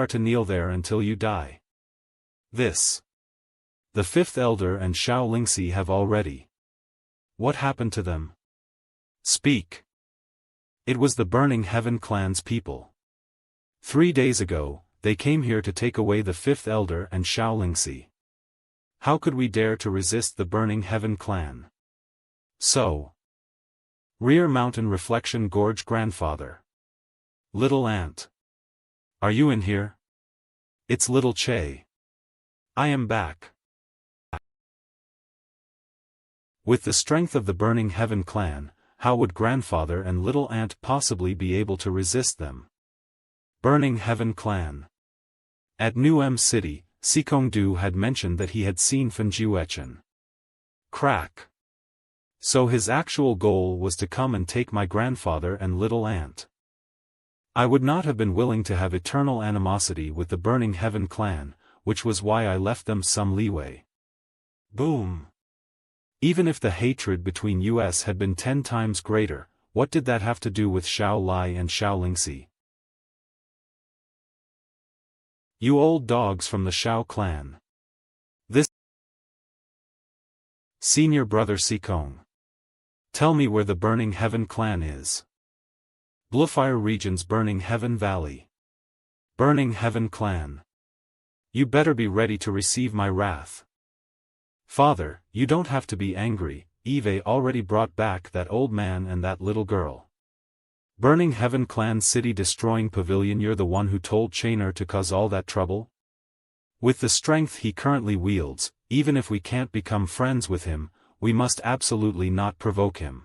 are to kneel there until you die. This. The fifth elder and Xiao Lingxi have already. What happened to them? Speak. It was the Burning Heaven clan's people. 3 days ago, they came here to take away the fifth elder and Xiao Lingxi. How could we dare to resist the Burning Heaven clan? So. Rear Mountain Reflection Gorge Grandfather. Little Ant. Are you in here? It's Little Che. I am back. With the strength of the Burning Heaven clan, how would Grandfather and Little Ant possibly be able to resist them? Burning Heaven clan. At New M City, Sikongdu had mentioned that he had seen Fenjuechen. Crack. So his actual goal was to come and take my grandfather and Little Ant. I would not have been willing to have eternal animosity with the Burning Heaven clan, which was why I left them some leeway. Boom. Even if the hatred between us had been 10 times greater, what did that have to do with Xiao Lai and Xiao Lingxi? You old dogs from the Xiao clan. This Senior Brother Sikong. Tell me where the Burning Heaven clan is. Bluefire Region's Burning Heaven Valley. Burning Heaven clan. You better be ready to receive my wrath. Father, you don't have to be angry, Eve already brought back that old man and that little girl. Burning Heaven clan city destroying pavilion, you're the one who told Chainer to cause all that trouble? With the strength he currently wields, even if we can't become friends with him, we must absolutely not provoke him.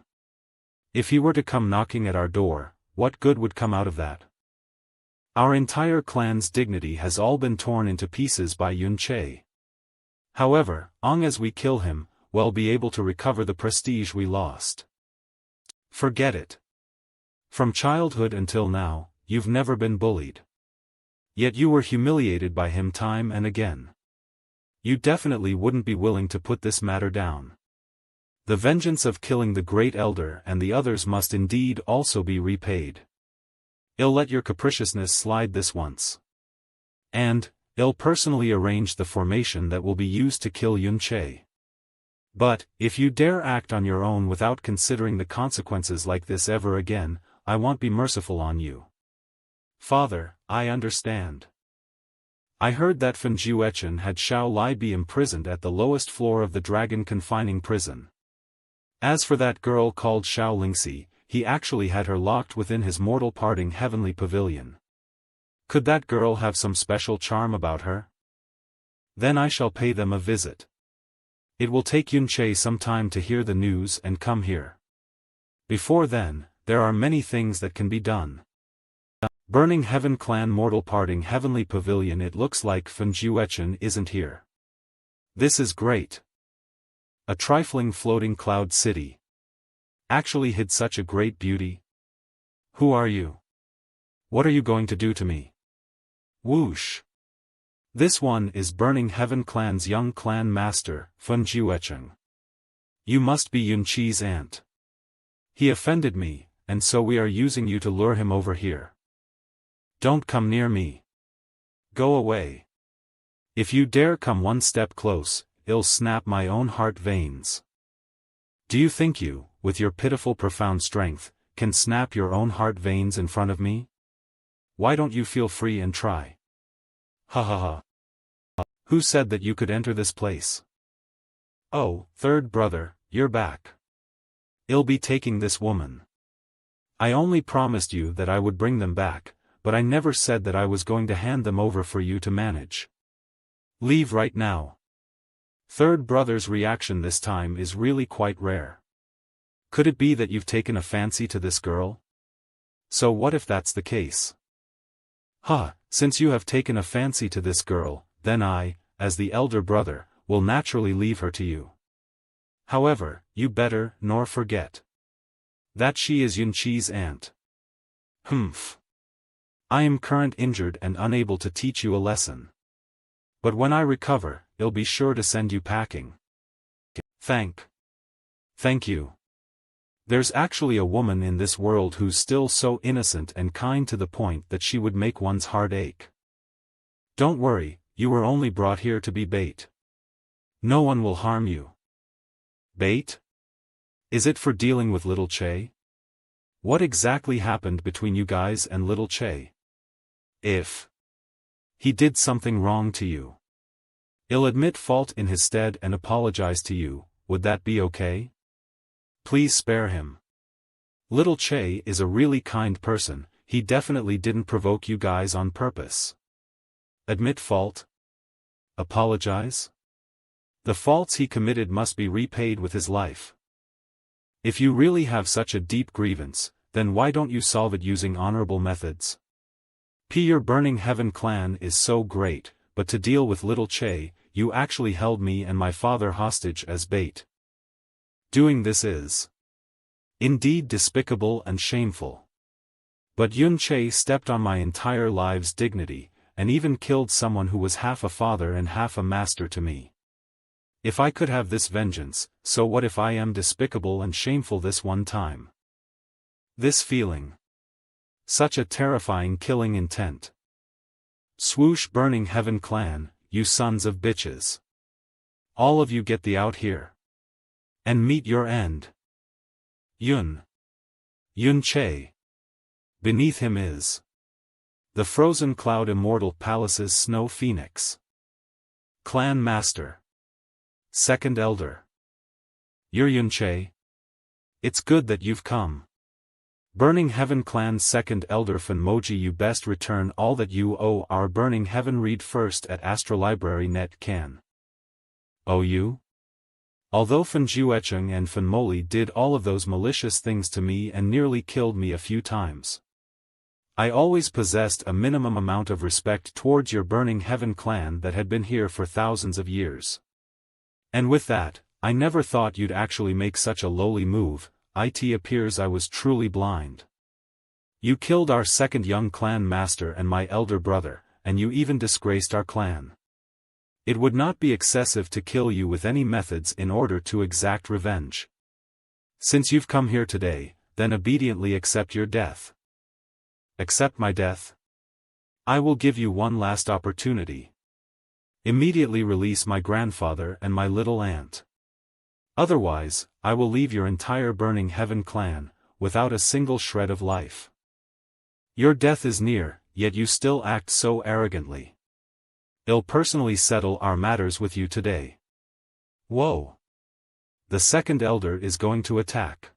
If he were to come knocking at our door, what good would come out of that? Our entire clan's dignity has all been torn into pieces by Yun Che. However, long as we kill him, we'll be able to recover the prestige we lost. Forget it. From childhood until now, you've never been bullied. Yet you were humiliated by him time and again. You definitely wouldn't be willing to put this matter down. The vengeance of killing the Great Elder and the others must indeed also be repaid. I'll let your capriciousness slide this once. And, I'll personally arrange the formation that will be used to kill Yun Che. But, if you dare act on your own without considering the consequences like this ever again, I won't be merciful on you. Father, I understand. I heard that Fenjuechen had Xiao Lai be imprisoned at the lowest floor of the dragon confining prison. As for that girl called Xiao Lingxi, he actually had her locked within his mortal parting heavenly pavilion. Could that girl have some special charm about her? Then I shall pay them a visit. It will take Yun Che some time to hear the news and come here. Before then, there are many things that can be done. Burning Heaven clan mortal parting heavenly pavilion. It looks like Fenjuechen isn't here. This is great. A trifling floating cloud city. Actually hid such a great beauty. Who are you? What are you going to do to me? Whoosh. This one is Burning Heaven clan's young clan master, Fenjuechen. You must be Yun Che's aunt. He offended me, and so we are using you to lure him over here. Don't come near me. Go away. If you dare come one step close, I'll snap my own heart veins. Do you think you, with your pitiful profound strength, can snap your own heart veins in front of me? Why don't you feel free and try? Ha ha ha. Who said that you could enter this place? Oh, third brother, you're back. I'll be taking this woman. I only promised you that I would bring them back, but I never said that I was going to hand them over for you to manage. Leave right now. Third brother's reaction this time is really quite rare. Could it be that you've taken a fancy to this girl? So what if that's the case? Since you have taken a fancy to this girl, then I, as the elder brother, will naturally leave her to you. However, you better nor forget that she is Yun Che's aunt. Humph. I am current injured and unable to teach you a lesson. But when I recover, I'll be sure to send you packing. Thank you. There's actually a woman in this world who's still so innocent and kind to the point that she would make one's heart ache. Don't worry, you were only brought here to be bait. No one will harm you. Bait? Is it for dealing with little Che? What exactly happened between you guys and little Che? If he did something wrong to you, he'll admit fault in his stead and apologize to you, would that be okay? Please spare him. Little Che is a really kind person, he definitely didn't provoke you guys on purpose. Admit fault? Apologize? The faults he committed must be repaid with his life. If you really have such a deep grievance, then why don't you solve it using honorable methods? Your Burning Heaven clan is so great, but to deal with little Che, you actually held me and my father hostage as bait. Doing this is indeed despicable and shameful. But Yun Che stepped on my entire life's dignity, and even killed someone who was half a father and half a master to me. If I could have this vengeance, so what if I am despicable and shameful this one time? This feeling. Such a terrifying killing intent. Swoosh Burning Heaven clan, you sons of bitches. All of you get the out here. And meet your end. Yun Che. Beneath him is the Frozen Cloud Immortal Palace's Snow Phoenix. Clan Master. Second Elder. You're Yun Che? It's good that you've come. Burning Heaven Clan's Second Elder Funmoji, you best return all that you owe our Burning Heaven. Read first at Astrolibrary net can. Owe you? Although Funjuecheng and Funmoli did all of those malicious things to me and nearly killed me a few times, I always possessed a minimum amount of respect towards your Burning Heaven clan that had been here for thousands of years. And with that, I never thought you'd actually make such a lowly move. It appears I was truly blind. You killed our second young clan master and my elder brother, and you even disgraced our clan. It would not be excessive to kill you with any methods in order to exact revenge. Since you've come here today, then obediently accept your death. Accept my death? I will give you one last opportunity. Immediately release my grandfather and my little aunt. Otherwise, I will leave your entire Burning Heaven clan, without a single shred of life. Your death is near, yet you still act so arrogantly. I'll personally settle our matters with you today. Whoa! The Second Elder is going to attack.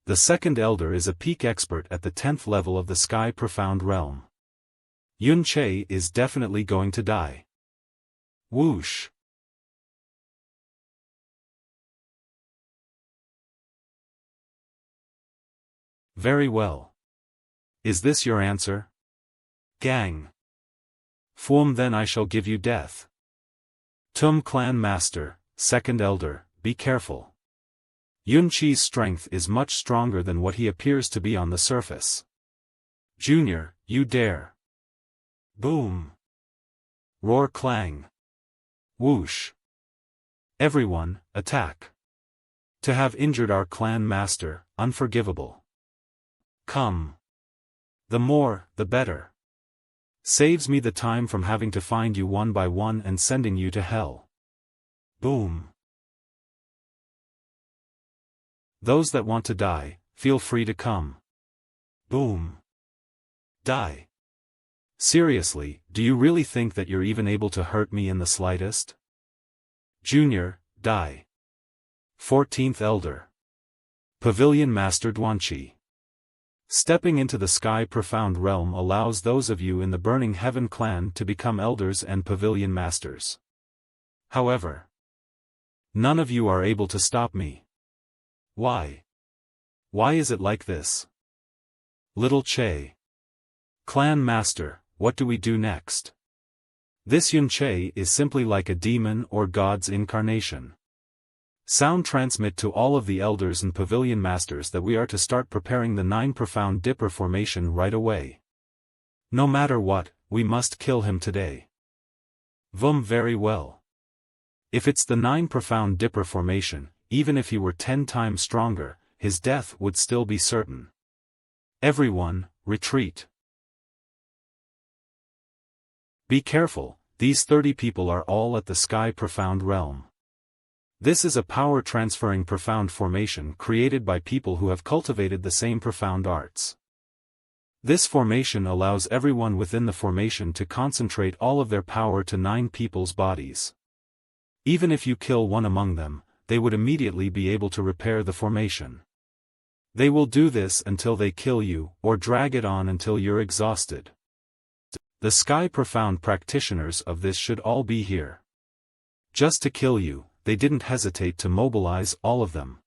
The Second Elder is a peak expert at the 10th level of the Sky Profound Realm. Yun Che is definitely going to die. Whoosh! Very well. Is this your answer? Gang. Form, then I shall give you death. Tum Clan Master, Second Elder, be careful. Yun Che's strength is much stronger than what he appears to be on the surface. Junior, you dare. Boom. Roar clang. Whoosh. Everyone, attack. To have injured our clan master, unforgivable. Come. The more, the better. Saves me the time from having to find you one by one and sending you to hell. Boom. Those that want to die, feel free to come. Boom. Die. Seriously, do you really think that you're even able to hurt me in the slightest? Junior, die. 14th Elder. Pavilion Master Duanqi. Stepping into the Sky Profound Realm allows those of you in the Burning Heaven clan to become elders and pavilion masters. However, none of you are able to stop me. Why? Why is it like this? Little Che. Clan Master, what do we do next? This Yun Che is simply like a demon or God's incarnation. Sound transmit to all of the elders and pavilion masters that we are to start preparing the 9 profound dipper formation right away. No matter what, we must kill him today. Very well. If it's the 9 profound dipper formation, even if he were 10 times stronger, his death would still be certain. Everyone, retreat. Be careful, these 30 people are all at the Sky Profound realm. This is a power-transferring profound formation created by people who have cultivated the same profound arts. This formation allows everyone within the formation to concentrate all of their power to 9 people's bodies. Even if you kill one among them, they would immediately be able to repair the formation. They will do this until they kill you, or drag it on until you're exhausted. The Sky Profound practitioners of this should all be here. Just to kill you, they didn't hesitate to mobilize all of them.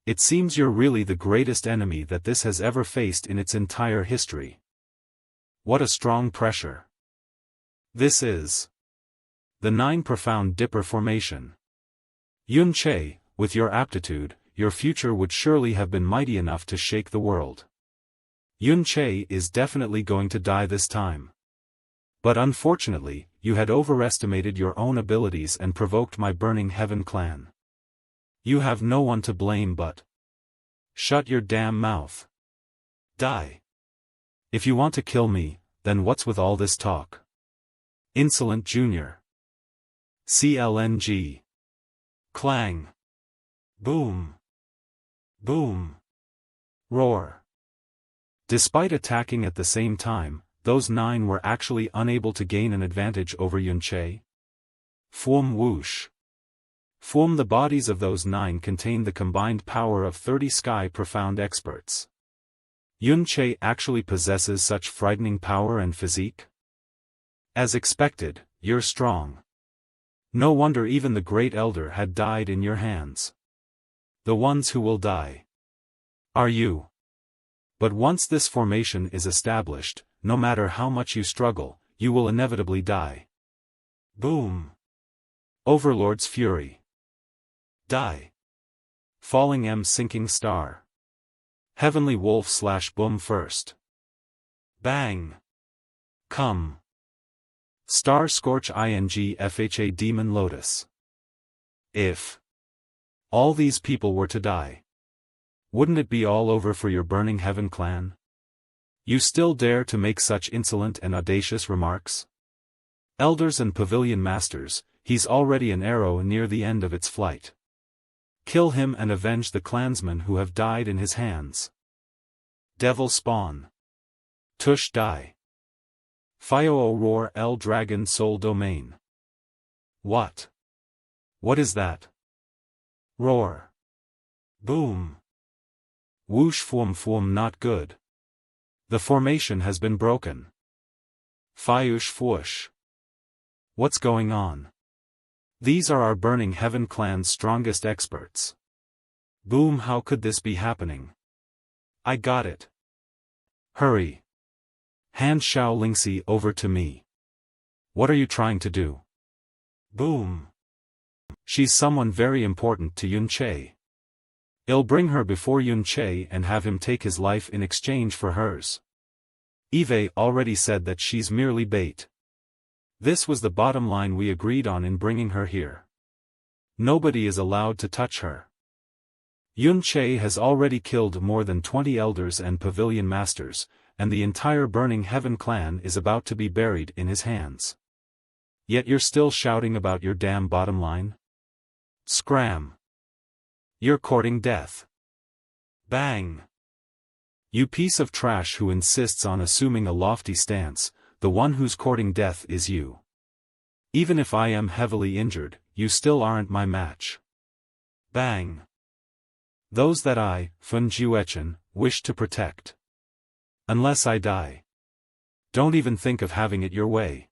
It seems you're really the greatest enemy that this has ever faced in its entire history. What a strong pressure. This is the 9 Profound Dipper Formation. Yun Che, with your aptitude, your future would surely have been mighty enough to shake the world. Yun Che is definitely going to die this time. But unfortunately, you had overestimated your own abilities and provoked my Burning Heaven clan. You have no one to blame but... Shut your damn mouth. Die. If you want to kill me, then what's with all this talk? Insolent Junior. CLNG. Clang. Boom. Boom. Roar. Despite attacking at the same time, those 9 were actually unable to gain an advantage over Yun Che. Form whoosh. Form the bodies of those 9 contain the combined power of 30 Sky Profound experts. Yun Che actually possesses such frightening power and physique? As expected, you're strong. No wonder even the Great Elder had died in your hands. The ones who will die are you. But once this formation is established, no matter how much you struggle, you will inevitably die. Boom. Overlord's Fury. Die. Falling M Sinking Star. Heavenly Wolf / Boom first. Bang. Come. Star Scorch ing FHA Demon Lotus. If all these people were to die, wouldn't it be all over for your Burning Heaven clan? You still dare to make such insolent and audacious remarks? Elders and Pavilion Masters, he's already an arrow near the end of its flight. Kill him and avenge the clansmen who have died in his hands. Devil Spawn. Tush Die. Fio Roar El Dragon Soul Domain. What? What is that? Roar. Boom. Whoosh Form not good. The formation has been broken. Fiush Fwoosh. What's going on? These are our Burning Heaven clan's strongest experts. Boom, how could this be happening? I got it. Hurry. Hand Xiao Lingxi over to me. What are you trying to do? Boom. She's someone very important to Yun Che. I'll bring her before Yun Che and have him take his life in exchange for hers. Eve already said that she's merely bait. This was the bottom line we agreed on in bringing her here. Nobody is allowed to touch her. Yun Che has already killed more than 20 elders and Pavilion Masters, and the entire Burning Heaven clan is about to be buried in his hands. Yet you're still shouting about your damn bottom line? Scram. You're courting death. Bang. You piece of trash who insists on assuming a lofty stance, the one who's courting death is you. Even if I am heavily injured, you still aren't my match. Bang. Those that I, Fun Jiuechen, wish to protect. Unless I die. Don't even think of having it your way.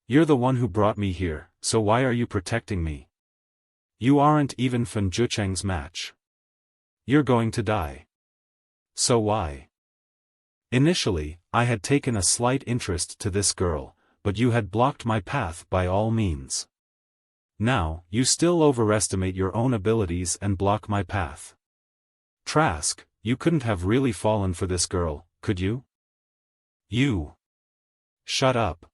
You're the one who brought me here, so why are you protecting me? You aren't even Fun Jiucheng's match. You're going to die. So why? Initially, I had taken a slight interest to this girl, but you had blocked my path by all means. Now, you still overestimate your own abilities and block my path. Trask, you couldn't have really fallen for this girl, could you? You. Shut up.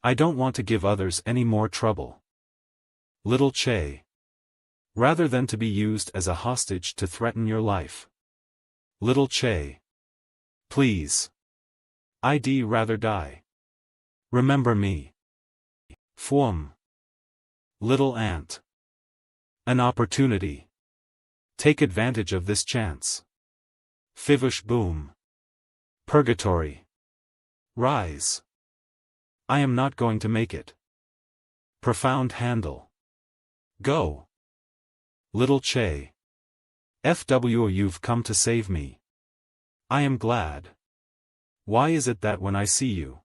I don't want to give others any more trouble. Little Che. Rather than to be used as a hostage to threaten your life. Little Che. Please. I'd rather die. Remember me. Fwum. Little ant. An opportunity. Take advantage of this chance. Fivush boom. Purgatory. Rise. I am not going to make it. Profound handle. Go. Little Che. FW, you've come to save me. I am glad. Why is it that when I see you?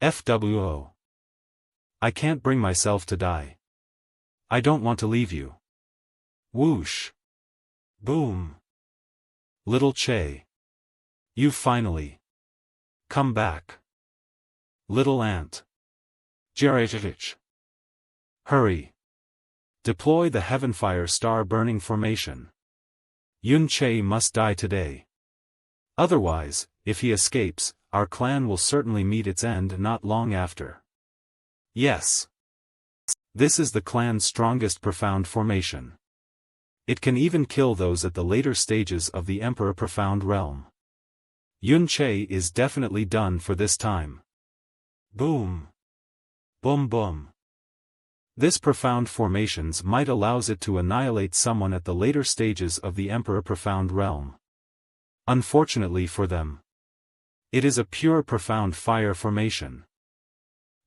FWO. I can't bring myself to die. I don't want to leave you. Whoosh. Boom. Little Che. You've finally come back. Little ant. Jerejevich. Hurry. Deploy the Heavenfire Star Burning Formation. Yun Che must die today. Otherwise, if he escapes, our clan will certainly meet its end not long after. Yes. This is the clan's strongest profound formation. It can even kill those at the later stages of the Emperor Profound Realm. Yun Che is definitely done for this time. Boom. Boom boom. This profound formations might allows it to annihilate someone at the later stages of the Emperor Profound Realm. Unfortunately for them, it is a pure profound fire formation.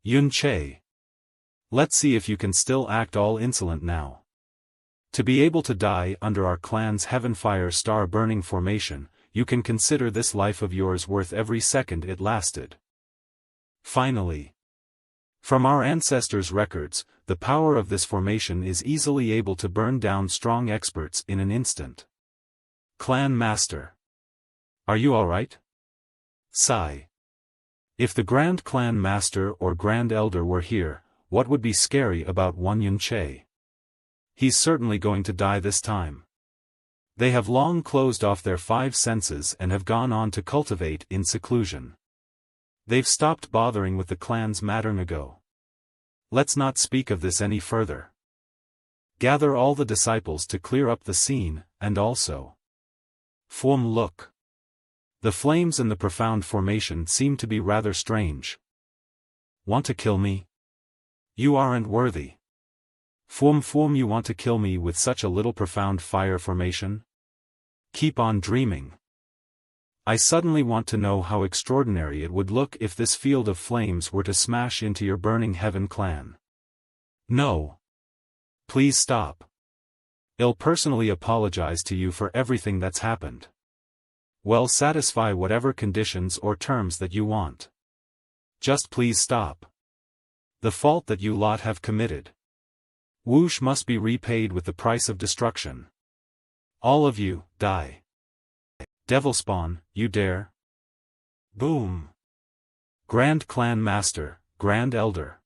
Yun Che. Let's see if you can still act all insolent now. To be able to die under our clan's Heavenfire Star Burning Formation, you can consider this life of yours worth every second it lasted. Finally. From our ancestors' records, the power of this formation is easily able to burn down strong experts in an instant. Clan Master. Are you alright? Sigh. If the Grand Clan Master or Grand Elder were here, what would be scary about one Yun Che? He's certainly going to die this time. They have long closed off their 5 senses and have gone on to cultivate in seclusion. They've stopped bothering with the clan's mattering ago. Let's not speak of this any further. Gather all the disciples to clear up the scene, and also Fwum, look. The flames in the profound formation seem to be rather strange. Want to kill me? You aren't worthy. Fwum, you want to kill me with such a little profound fire formation? Keep on dreaming. I suddenly want to know how extraordinary it would look if this field of flames were to smash into your burning heaven clan. No. Please stop. I'll personally apologize to you for everything that's happened. Well, satisfy whatever conditions or terms that you want. Just please stop. The fault that you lot have committed. Whoosh must be repaid with the price of destruction. All of you, die. Devil spawn, you dare? Boom. Grand Clan Master, Grand Elder.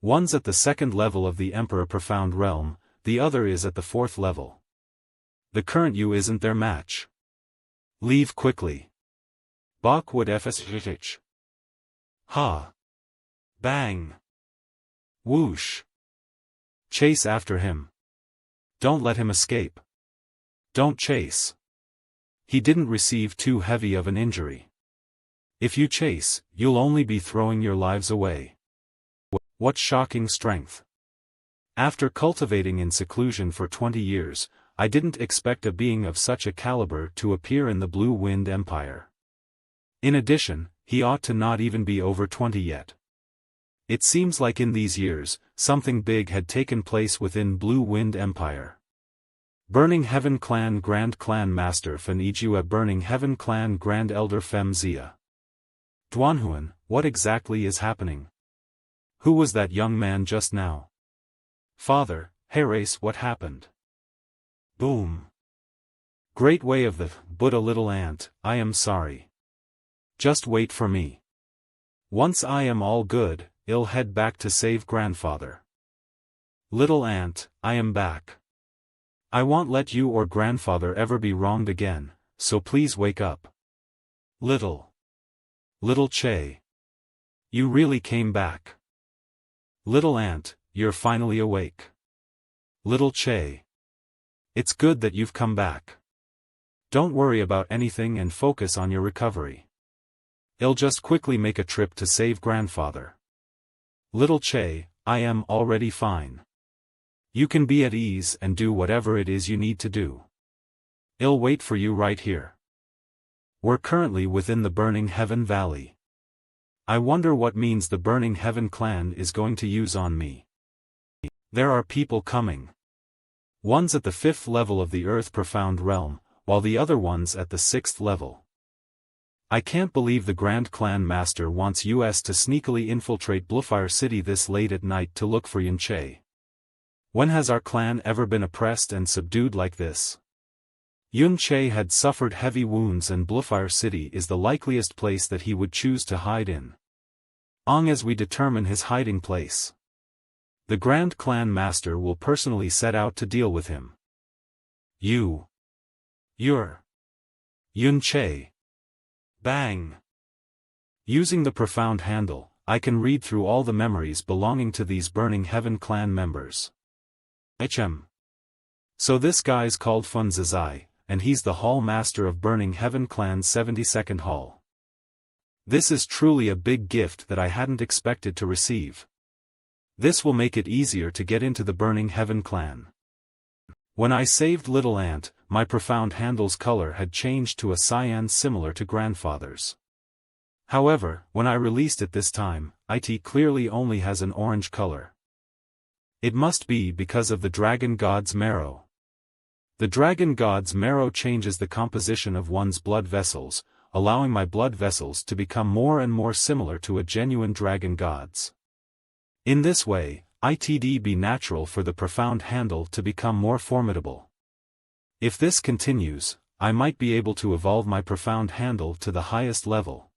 One's at the 2nd level of the Emperor Profound Realm, the other is at the 4th level. The current you isn't their match. Leave quickly. Bachwood FSH. Ha. Bang. Whoosh. Chase after him. Don't let him escape. Don't chase. He didn't receive too heavy of an injury. If you chase, you'll only be throwing your lives away. What shocking strength. After cultivating in seclusion for 20 years, I didn't expect a being of such a caliber to appear in the Blue Wind Empire. In addition, he ought to not even be over 20 yet. It seems like in these years, something big had taken place within Blue Wind Empire. Burning Heaven Clan Grand Clan Master Fanijua Burning Heaven Clan Grand Elder Femzia. Duanhuan, what exactly is happening? Who was that young man just now? Father, Herace, what happened? Boom. Great way of the Buddha little ant, I am sorry. Just wait for me. Once I am all good, I'll head back to save grandfather. Little ant, I am back. I won't let you or grandfather ever be wronged again, so please wake up. Little Che. You really came back. Little ant, you're finally awake. Little Che. It's good that you've come back. Don't worry about anything and focus on your recovery. I'll just quickly make a trip to save grandfather. Little Che, I am already fine. You can be at ease and do whatever it is you need to do. I'll wait for you right here. We're currently within the Burning Heaven Valley. I wonder what means the Burning Heaven clan is going to use on me. There are people coming. One's at the 5th level of the Earth Profound Realm, while the other one's at the 6th level. I can't believe the Grand Clan Master wants us to sneakily infiltrate Bluefire City this late at night to look for Yun Che. When has our clan ever been oppressed and subdued like this? Yun Che had suffered heavy wounds and Bluefire City is the likeliest place that he would choose to hide in. As we determine his hiding place, the Grand Clan Master will personally set out to deal with him. You're Yun Che. Bang! Using the profound handle, I can read through all the memories belonging to these Burning Heaven clan members. So this guy's called Fun Zizai, and he's the Hall Master of Burning Heaven Clan's 72nd Hall. This is truly a big gift that I hadn't expected to receive. This will make it easier to get into the Burning Heaven clan. When I saved Little Ant, my profound handle's color had changed to a cyan similar to grandfather's. However, when I released it this time, it clearly only has an orange color. It must be because of the Dragon God's marrow. The Dragon God's marrow changes the composition of one's blood vessels, allowing my blood vessels to become more and more similar to a genuine Dragon God's. In this way, it'd be natural for the profound handle to become more formidable. If this continues, I might be able to evolve my profound handle to the highest level.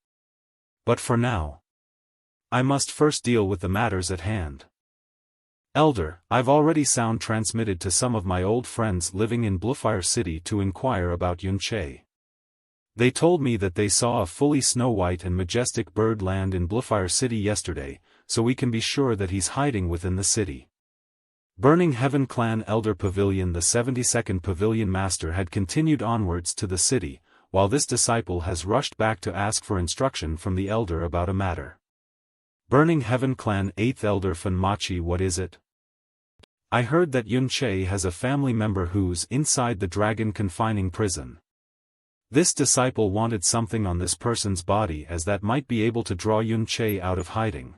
But for now, I must first deal with the matters at hand. Elder, I've already sound transmitted to some of my old friends living in Bluefire City to inquire about Yun Che. They told me that they saw a fully snow-white and majestic bird land in Bluefire City yesterday, so we can be sure that he's hiding within the city. Burning Heaven Clan Elder Pavilion. The 72nd Pavilion Master had continued onwards to the city, while this disciple has rushed back to ask for instruction from the Elder about a matter. Burning Heaven Clan 8th Elder Funmachi. What is it? I heard that Yun Che has a family member who's inside the dragon confining prison. This disciple wanted something on this person's body as that might be able to draw Yun Che out of hiding.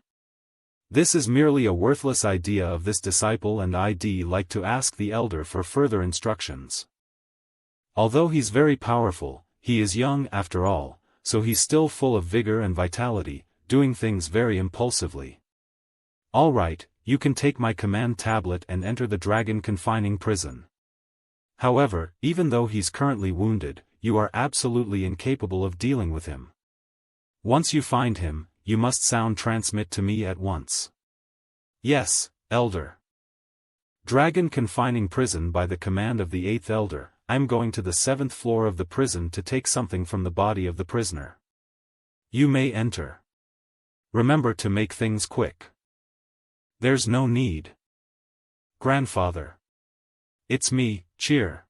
This is merely a worthless idea of this disciple, and I'd like to ask the Elder for further instructions. Although he's very powerful, he is young after all, so he's still full of vigor and vitality, doing things very impulsively. Alright, you can take my command tablet and enter the dragon confining prison. However, even though he's currently wounded, you are absolutely incapable of dealing with him. Once you find him, you must sound transmit to me at once. Yes, Elder. Dragon confining prison. By the command of the 8th Elder, I'm going to the 7th floor of the prison to take something from the body of the prisoner. You may enter. Remember to make things quick. There's no need. Grandfather. It's me, Cheer.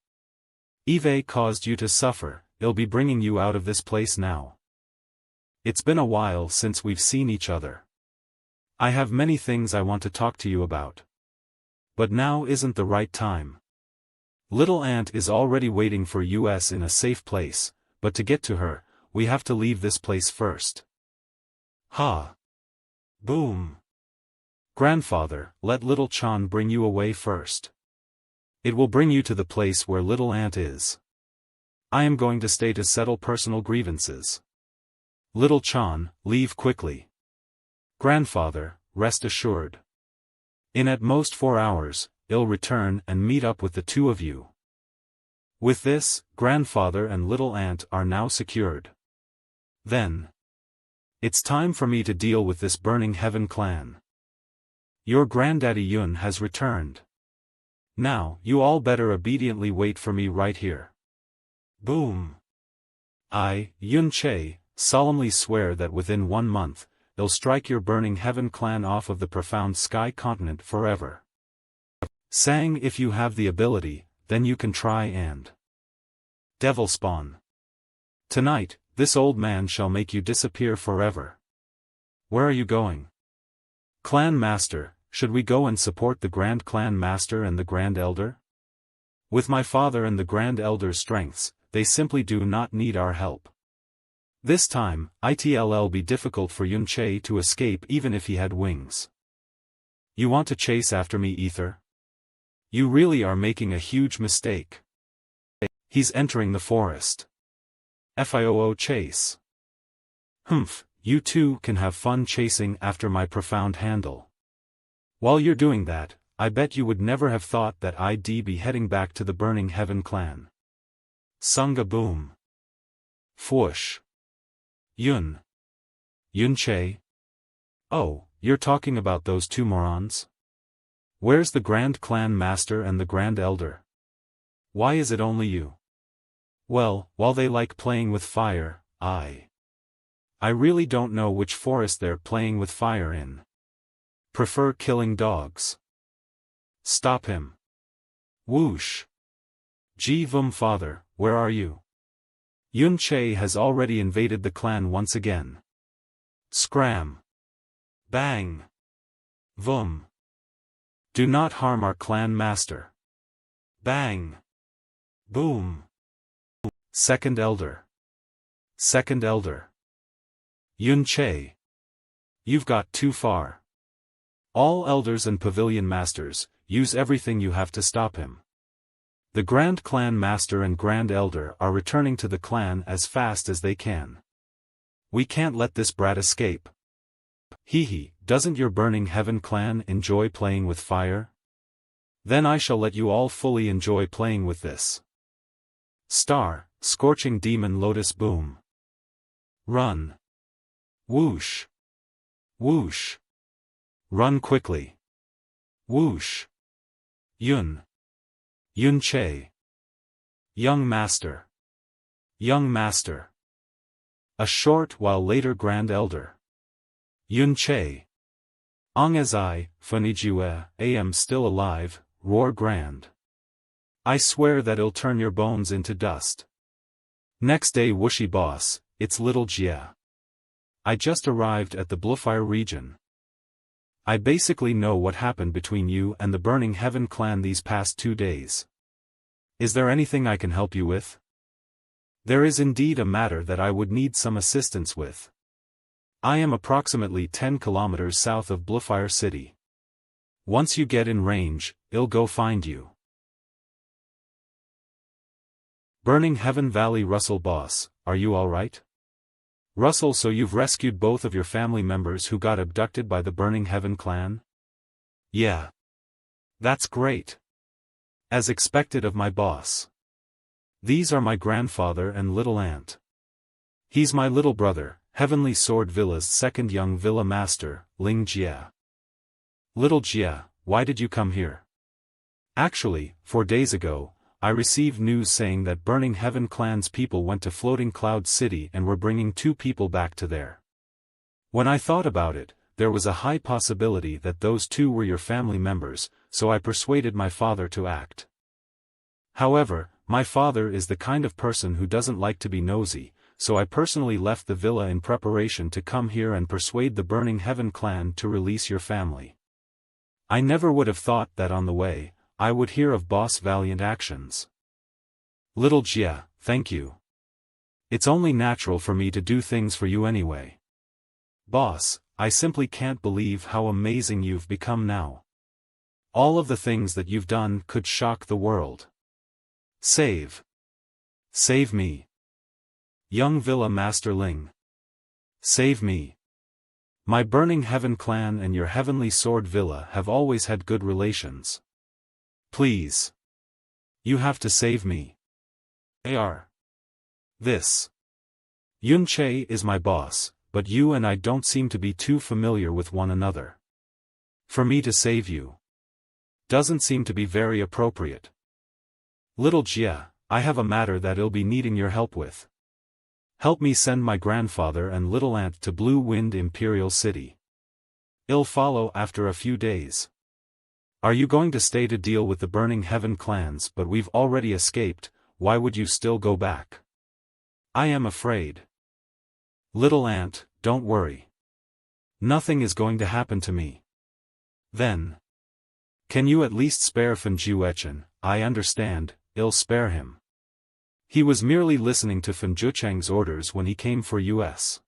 Eve caused you to suffer, I'll be bringing you out of this place now. It's been a while since we've seen each other. I have many things I want to talk to you about. But now isn't the right time. Little Ant is already waiting for us in a safe place, but to get to her, we have to leave this place first. Ha! Boom! Grandfather, let Little Chan bring you away first. It will bring you to the place where Little Ant is. I am going to stay to settle personal grievances. Little Chan, leave quickly. Grandfather, rest assured. In at most 4 hours, I'll return and meet up with the two of you. With this, Grandfather and Little Ant are now secured. Then, it's time for me to deal with this Burning Heaven clan. Your granddaddy Yun has returned. Now, you all better obediently wait for me right here. Boom. I, Yun Che, solemnly swear that within 1 month, I'll strike your Burning Heaven clan off of the profound sky continent forever. Sang, if you have the ability, then you can try and Devil Spawn. Tonight, this old man shall make you disappear forever. Where are you going? Clan Master, should we go and support the Grand Clan Master and the Grand Elder? With my father and the Grand Elder's strengths, they simply do not need our help. This time, it'll be difficult for Yun Che to escape even if he had wings. You want to chase after me, Ether? You really are making a huge mistake. He's entering the forest. FIOO chase. Humph, you two can have fun chasing after my profound handle. While you're doing that, I bet you would never have thought that I'd be heading back to the Burning Heaven clan. Sunga boom. Fwoosh. Yun Che? Oh, you're talking about those two morons? Where's the Grand Clan Master and the Grand Elder? Why is it only you? Well, while they like playing with fire, I really don't know which forest they're playing with fire in. Prefer killing dogs. Stop him. Whoosh. Vum father, where are you? Yun Che has already invaded the clan once again. Scram. Bang. Vum. Do not harm our clan master. Bang. Boom. Second Elder. Second Elder. Yun Che. You've got too far. All elders and pavilion masters, use everything you have to stop him. The Grand Clan Master and Grand Elder are returning to the clan as fast as they can. We can't let this brat escape. Hee, doesn't your Burning Heaven clan enjoy playing with fire? Then I shall let you all fully enjoy playing with this. Scorching Demon Lotus boom. Run. Whoosh. Whoosh. Run quickly. Whoosh. Yun Che. Young Master. Young Master. A short while later Grand Elder. Yun Che. Ong as I, Funijiwe, am still alive, roar Grand. I swear that I'll turn your bones into dust. Next day whooshy boss, it's little Jia. I just arrived at the Bluefire region. I basically know what happened between you and the Burning Heaven clan these past 2 days. Is there anything I can help you with? There is indeed a matter that I would need some assistance with. I am approximately 10 kilometers south of Bluefire City. Once you get in range, I'll go find you. Burning Heaven Valley Russell boss, are you alright? Russell, so you've rescued both of your family members who got abducted by the Burning Heaven clan? Yeah. That's great. As expected of my boss. These are my grandfather and little aunt. He's my little brother, Heavenly Sword Villa's second young villa master, Ling Jia. Little Jia, why did you come here? Actually, 4 days ago, I received news saying that Burning Heaven clan's people went to Floating Cloud City and were bringing 2 people back to there. When I thought about it, there was a high possibility that those 2 were your family members, so I persuaded my father to act. However, my father is the kind of person who doesn't like to be nosy, so I personally left the villa in preparation to come here and persuade the Burning Heaven clan to release your family. I never would have thought that on the way, I would hear of Boss' valiant actions. Little Jia, thank you. It's only natural for me to do things for you anyway. Boss, I simply can't believe how amazing you've become now. All of the things that you've done could shock the world. Save me. Young Villa Master Ling. Save me. My Burning Heaven clan and your Heavenly Sword Villa have always had good relations. Please. You have to save me. This. Yun Che is my boss, but you and I don't seem to be too familiar with one another. For me to save you doesn't seem to be very appropriate. Little Jia, I have a matter that I'll be needing your help with. Help me send my grandfather and little aunt to Blue Wind Imperial City. I'll follow after a few days. Are you going to stay to deal with the Burning Heaven clans? But we've already escaped, why would you still go back? I am afraid. Little ant, don't worry. Nothing is going to happen to me. Then. Can you at least spare Fan Juechen? I understand, I'll spare him. He was merely listening to Fan Jucheng's orders when he came for us.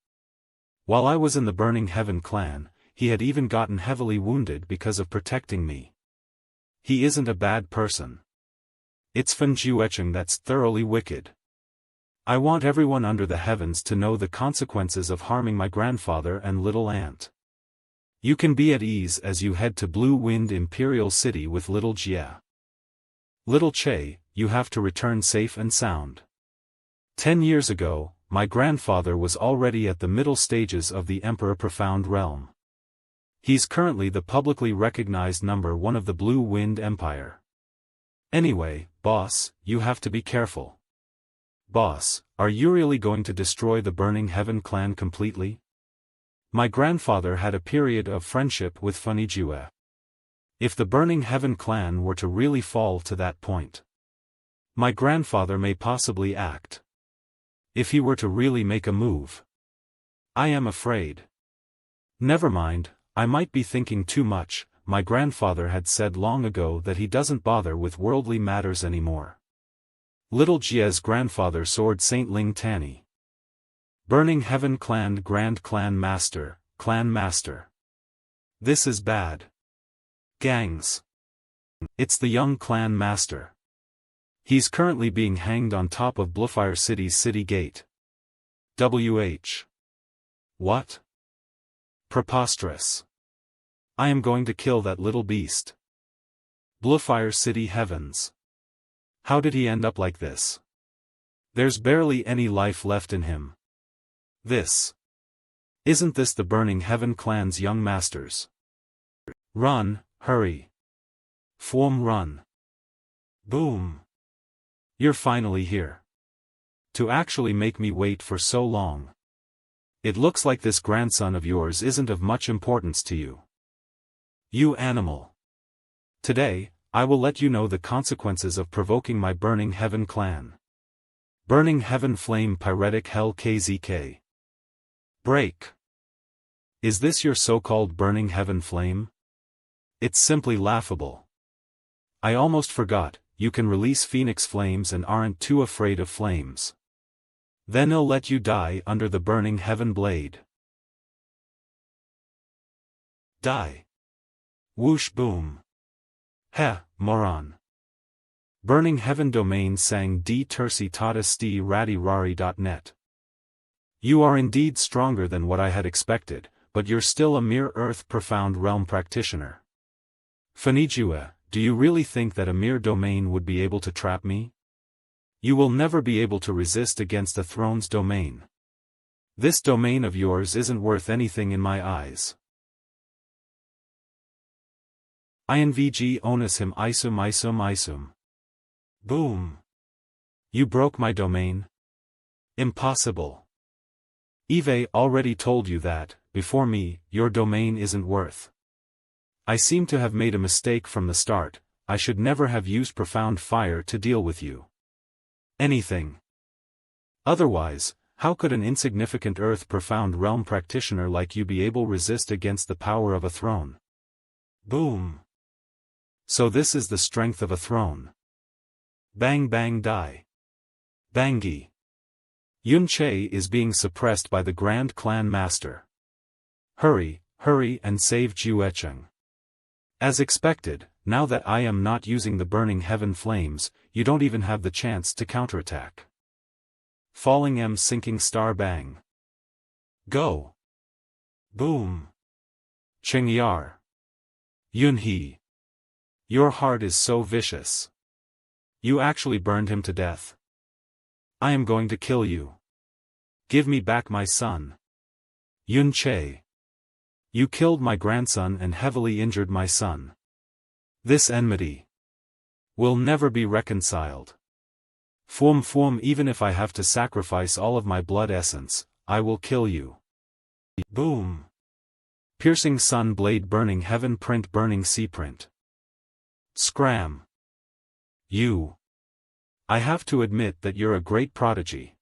While I was in the Burning Heaven clan, he had even gotten heavily wounded because of protecting me. He isn't a bad person. It's Fan Juecheng that's thoroughly wicked. I want everyone under the heavens to know the consequences of harming my grandfather and little ant. You can be at ease as you head to Blue Wind Imperial City with little Jia. Little Che, you have to return safe and sound. 10 years ago, my grandfather was already at the middle stages of the Emperor Profound Realm. He's currently the publicly recognized #1 of the Blue Wind Empire. Anyway, boss, you have to be careful. Boss, are you really going to destroy the Burning Heaven clan completely? My grandfather had a period of friendship with Fan Jue. If the Burning Heaven clan were to really fall to that point, my grandfather may possibly act. If he were to really make a move, I am afraid. Never mind, I might be thinking too much. My grandfather had said long ago that he doesn't bother with worldly matters anymore. Little Jia's grandfather Sword Saint Ling Tani. Burning Heaven Clan Grand Clan Master. This is bad. Gangs. It's the young clan master. He's currently being hanged on top of Bluefire City's city gate. What? Preposterous. I am going to kill that little beast. Bluefire City heavens. How did he end up like this? There's barely any life left in him. Isn't this the Burning Heaven clan's young masters? Run, hurry. Form run. Boom. You're finally here. To actually make me wait for so long. It looks like this grandson of yours isn't of much importance to you. You animal. Today, I will let you know the consequences of provoking my Burning Heaven clan. Burning Heaven Flame Pyretic Hell KZK. Break. Is this your so-called Burning Heaven Flame? It's simply laughable. I almost forgot, you can release Phoenix Flames and aren't too afraid of flames. Then I'll let you die under the Burning Heaven Blade. Die. Whoosh boom. Heh, moron. Burning Heaven domain sang d tersi tata sti radi rari.net. You are indeed stronger than what I had expected, but you're still a mere Earth Profound Realm practitioner. Fan Jue, do you really think that a mere domain would be able to trap me? You will never be able to resist against a throne's domain. This domain of yours isn't worth anything in my eyes. INVG onus him isum. Boom. You broke my domain? Impossible. Eve already told you that, before me, your domain isn't worth. I seem to have made a mistake from the start. I should never have used profound fire to deal with you. Anything. Otherwise, how could an insignificant Earth Profound Realm practitioner like you be able to resist against the power of a throne? Boom. So this is the strength of a throne. Bang bang die. Bangi. Yun Che is being suppressed by the Grand Clan Master. Hurry and save Juecheng. As expected, now that I am not using the Burning Heaven Flames, you don't even have the chance to counterattack. Falling M sinking star bang. Go. Boom. Chengyar. Yun He. Your heart is so vicious. You actually burned him to death. I am going to kill you. Give me back my son. Yun Che. You killed my grandson and heavily injured my son. This enmity will never be reconciled. Form even if I have to sacrifice all of my blood essence, I will kill you. Boom. Piercing sun blade burning heaven print burning sea print. Scram. You. I have to admit that you're a great prodigy.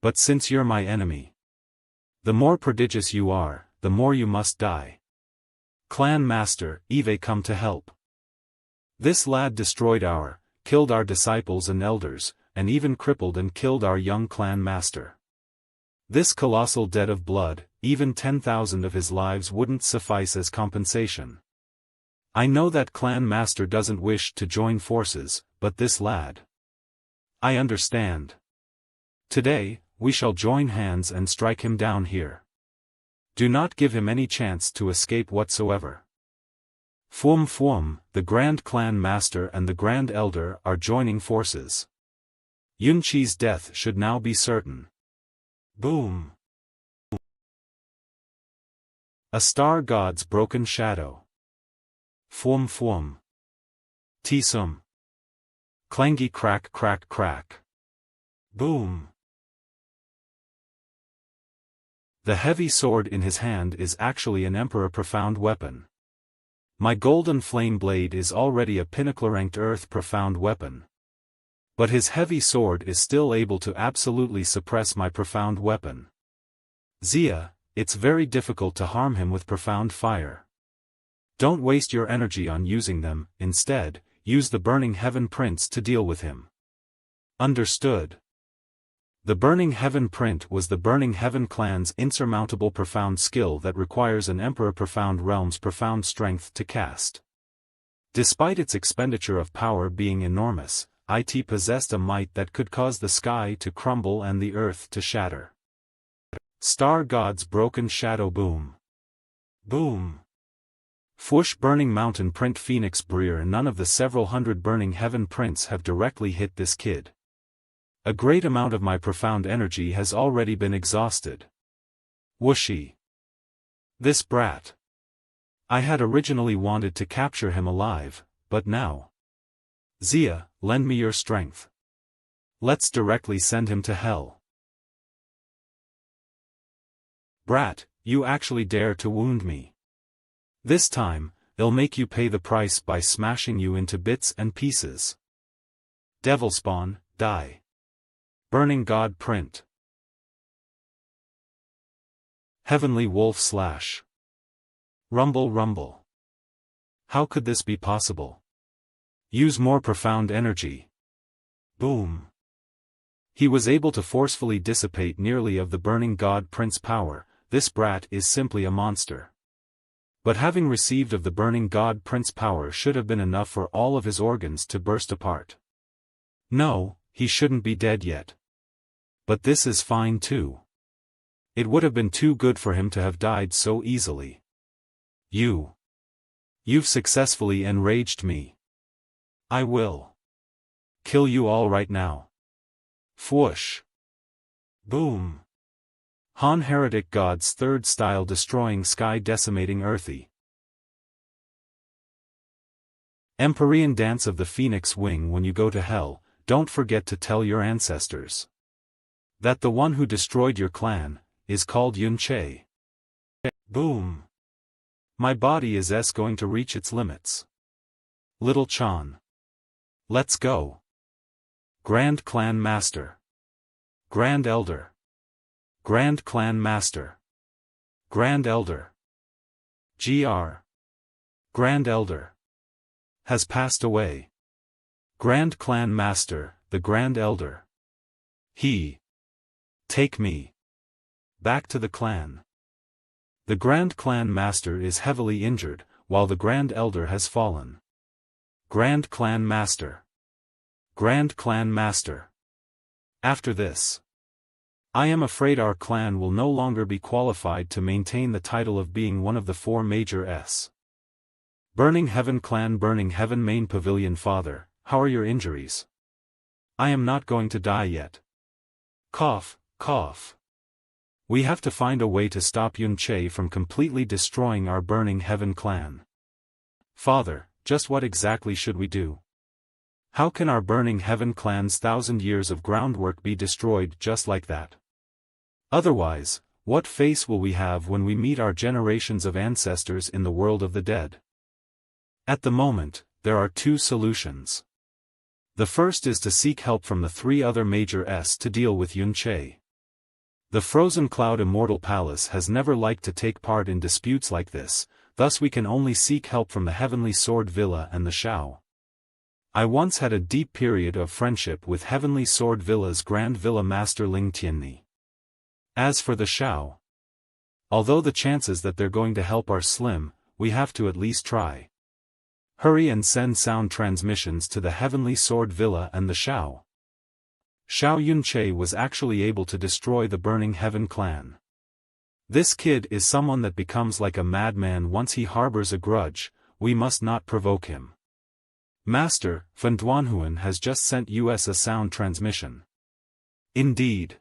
But since you're my enemy, The more prodigious you are, the more you must die. Clan Master, Eve come to help. This lad killed our disciples and elders, and even crippled and killed our young clan master. This colossal debt of blood, even 10,000 of his lives wouldn't suffice as compensation. I know that clan master doesn't wish to join forces, but this lad. I understand. Today, we shall join hands and strike him down here. Do not give him any chance to escape whatsoever. Fwum, the Grand Clan Master and the Grand Elder are joining forces. Yunqi's death should now be certain. Boom. A star god's broken shadow. Fwum. Tisum. Clangy crack. Boom. The heavy sword in his hand is actually an Emperor Profound weapon. My golden flame blade is already a pinnacle-ranked Earth Profound weapon. But his heavy sword is still able to absolutely suppress my Profound weapon. Zia, it's very difficult to harm him with Profound fire. Don't waste your energy on using them, instead, use the Burning Heaven Prince to deal with him. Understood. The Burning Heaven Print was the Burning Heaven clan's insurmountable profound skill that requires an Emperor Profound Realm's profound strength to cast. Despite its expenditure of power being enormous, it possessed a might that could cause the sky to crumble and the earth to shatter. Star God's broken shadow boom. Boom. Fwoosh Burning Mountain Print Phoenix Breer. None of the several hundred Burning Heaven prints have directly hit this kid. A great amount of my profound energy has already been exhausted. Whooshy. This brat. I had originally wanted to capture him alive, but now. Zia, lend me your strength. Let's directly send him to hell. Brat, you actually dare to wound me. This time, I'll make you pay the price by smashing you into bits and pieces. Devil spawn, die. Burning God Print. Heavenly Wolf slash. Rumble. How could this be possible? Use more profound energy. Boom. He was able to forcefully dissipate nearly of the Burning God Prince's power. This brat is simply a monster. But having received of the Burning God Prince's power should have been enough for all of his organs to burst apart. No, he shouldn't be dead yet. But this is fine too. It would have been too good for him to have died so easily. You've successfully enraged me. I will kill you all right now. Fwoosh. Boom. Han Heretic God's third style destroying sky decimating earthy. Empyrean Dance of the Phoenix Wing. When you go to hell, don't forget to tell your ancestors that the one who destroyed your clan is called Yunche. Boom. My body is going to reach its limits. Little Chan. Let's go. Grand Clan Master. Grand Elder. Grand Clan Master. Grand Elder. Gr. Grand Elder. Has passed away. Grand Clan Master, the Grand Elder. Take me back to the clan. The Grand Clan Master is heavily injured, while the Grand Elder has fallen. Grand Clan Master. Grand Clan Master. After this, I am afraid our clan will no longer be qualified to maintain the title of being one of the four major S. Burning Heaven Clan. Burning Heaven Main Pavilion. Father, how are your injuries? I am not going to die yet. Cough. We have to find a way to stop Yunche from completely destroying our Burning Heaven clan. Father, just what exactly should we do? How can our Burning Heaven clan's 1,000 years of groundwork be destroyed just like that? Otherwise, what face will we have when we meet our generations of ancestors in the world of the dead? At the moment, there are two solutions. The first is to seek help from the three other major S to deal with Yunche. The Frozen Cloud Immortal Palace has never liked to take part in disputes like this, thus we can only seek help from the Heavenly Sword Villa and the Shao. I once had a deep period of friendship with Heavenly Sword Villa's Grand Villa Master Ling Tianni. As for the Shao, although the chances that they're going to help are slim, we have to at least try. Hurry and send sound transmissions to the Heavenly Sword Villa and the Shao. Shao Yunche was actually able to destroy the Burning Heaven clan. This kid is someone that becomes like a madman once he harbors a grudge, we must not provoke him. Master, Fan Duanhuan has just sent us a sound transmission. Indeed.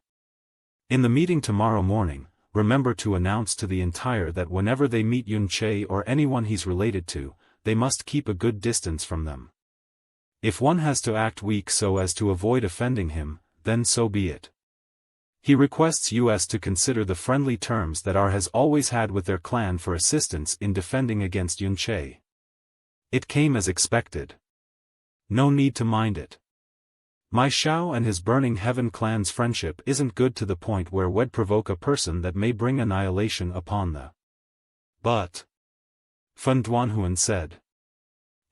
In the meeting tomorrow morning, remember to announce to the entire that whenever they meet Yunche or anyone he's related to, they must keep a good distance from them. If one has to act weak so as to avoid offending him, then so be it. He requests us to consider the friendly terms that R has always had with their clan for assistance in defending against Yunche. It came as expected. No need to mind it. My Shao and his Burning Heaven clan's friendship isn't good to the point where we'd provoke a person that may bring annihilation upon the. But, Fan Duanhuan said,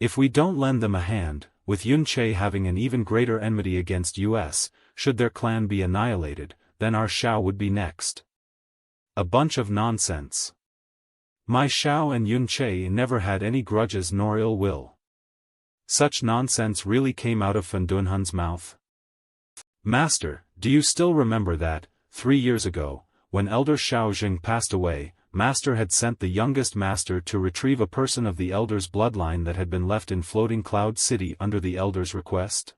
if we don't lend them a hand, with Yunche having an even greater enmity against us, should their clan be annihilated, then our Shao would be next. A bunch of nonsense. My Shao and Yunche never had any grudges nor ill will. Such nonsense really came out of Fan Duanhuan's mouth. Master, do you still remember that, 3 years ago, when Elder Shao Jing passed away, Master had sent the youngest master to retrieve a person of the Elder's bloodline that had been left in Floating Cloud City under the Elder's request?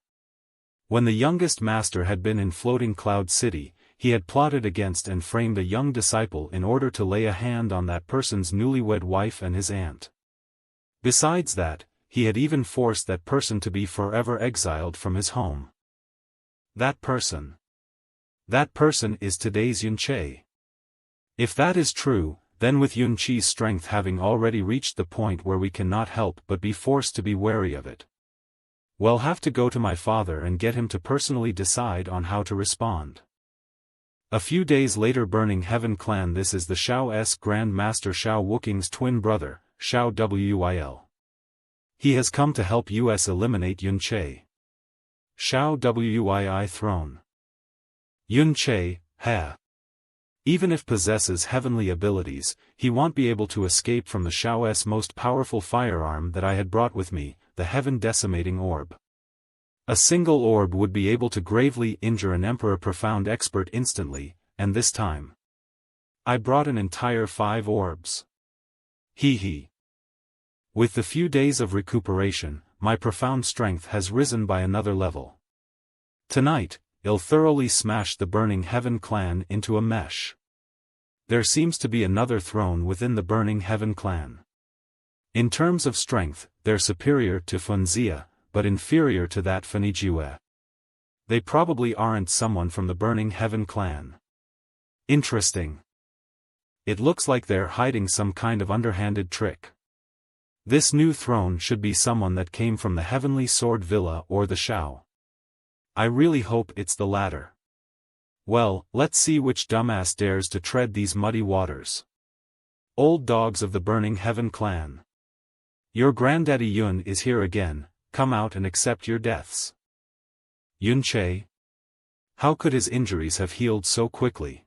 When the youngest master had been in Floating Cloud City, he had plotted against and framed a young disciple in order to lay a hand on that person's newlywed wife and his aunt. Besides that, he had even forced that person to be forever exiled from his home. That person is today's Yunche. If that is true, then with Yunche's strength having already reached the point where we cannot help but be forced to be wary of it. We'll have to go to my father and get him to personally decide on how to respond. A few days later, Burning Heaven clan. This is the Shao's Grand Master Shao Wuking's twin brother, Shao Wyil. He has come to help us eliminate Yunche. Shao Wyi throne. Yunche, even if possesses heavenly abilities, he won't be able to escape from the Shao's most powerful firearm that I had brought with me, the heaven-decimating orb. A single orb would be able to gravely injure an Emperor Profound Expert instantly, and this time I brought an entire 5 orbs. Hee. With the few days of recuperation, my profound strength has risen by another level. Tonight, I'll thoroughly smash the Burning Heaven clan into a mesh. There seems to be another throne within the Burning Heaven clan. In terms of strength, they're superior to Funzia, but inferior to that Fanijiwe. They probably aren't someone from the Burning Heaven clan. Interesting. It looks like they're hiding some kind of underhanded trick. This new throne should be someone that came from the Heavenly Sword Villa or the Shao. I really hope it's the latter. Well, let's see which dumbass dares to tread these muddy waters. Old dogs of the Burning Heaven clan. Your granddaddy Yun is here again, come out and accept your deaths. Yunche? How could his injuries have healed so quickly?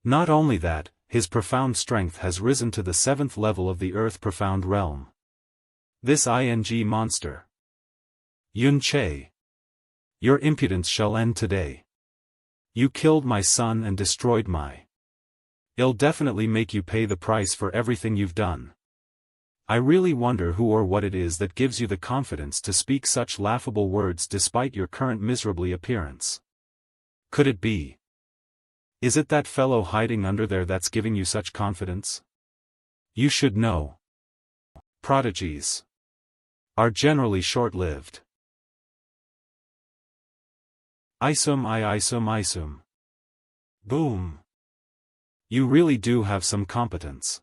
Not only that, his profound strength has risen to the 7th level of the Earth Profound Realm. This ING monster. Yunche. Your impudence shall end today. You killed my son and destroyed my. I'll definitely make you pay the price for everything you've done. I really wonder who or what it is that gives you the confidence to speak such laughable words despite your current miserably appearance. Could it be? Is it that fellow hiding under there that's giving you such confidence? You should know. Prodigies are generally short-lived. Isum. Boom. You really do have some competence.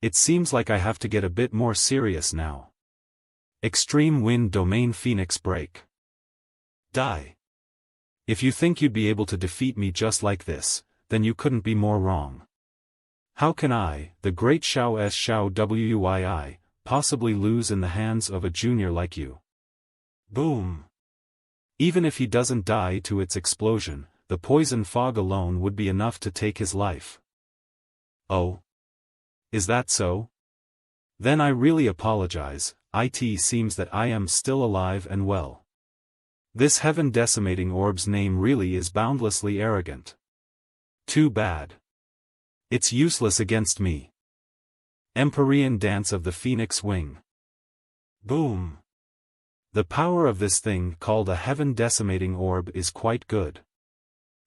It seems like I have to get a bit more serious now. Extreme Wind Domain Phoenix Break. Die. If you think you'd be able to defeat me just like this, then you couldn't be more wrong. How can I, the great Xiao Wii, possibly lose in the hands of a junior like you? Boom! Even if he doesn't die to its explosion, the poison fog alone would be enough to take his life. Oh? Is that so? Then I really apologize. It seems that I am still alive and well. This heaven-decimating orb's name really is boundlessly arrogant. Too bad. It's useless against me. Empyrean Dance of the Phoenix Wing. Boom! The power of this thing called a heaven-decimating orb is quite good.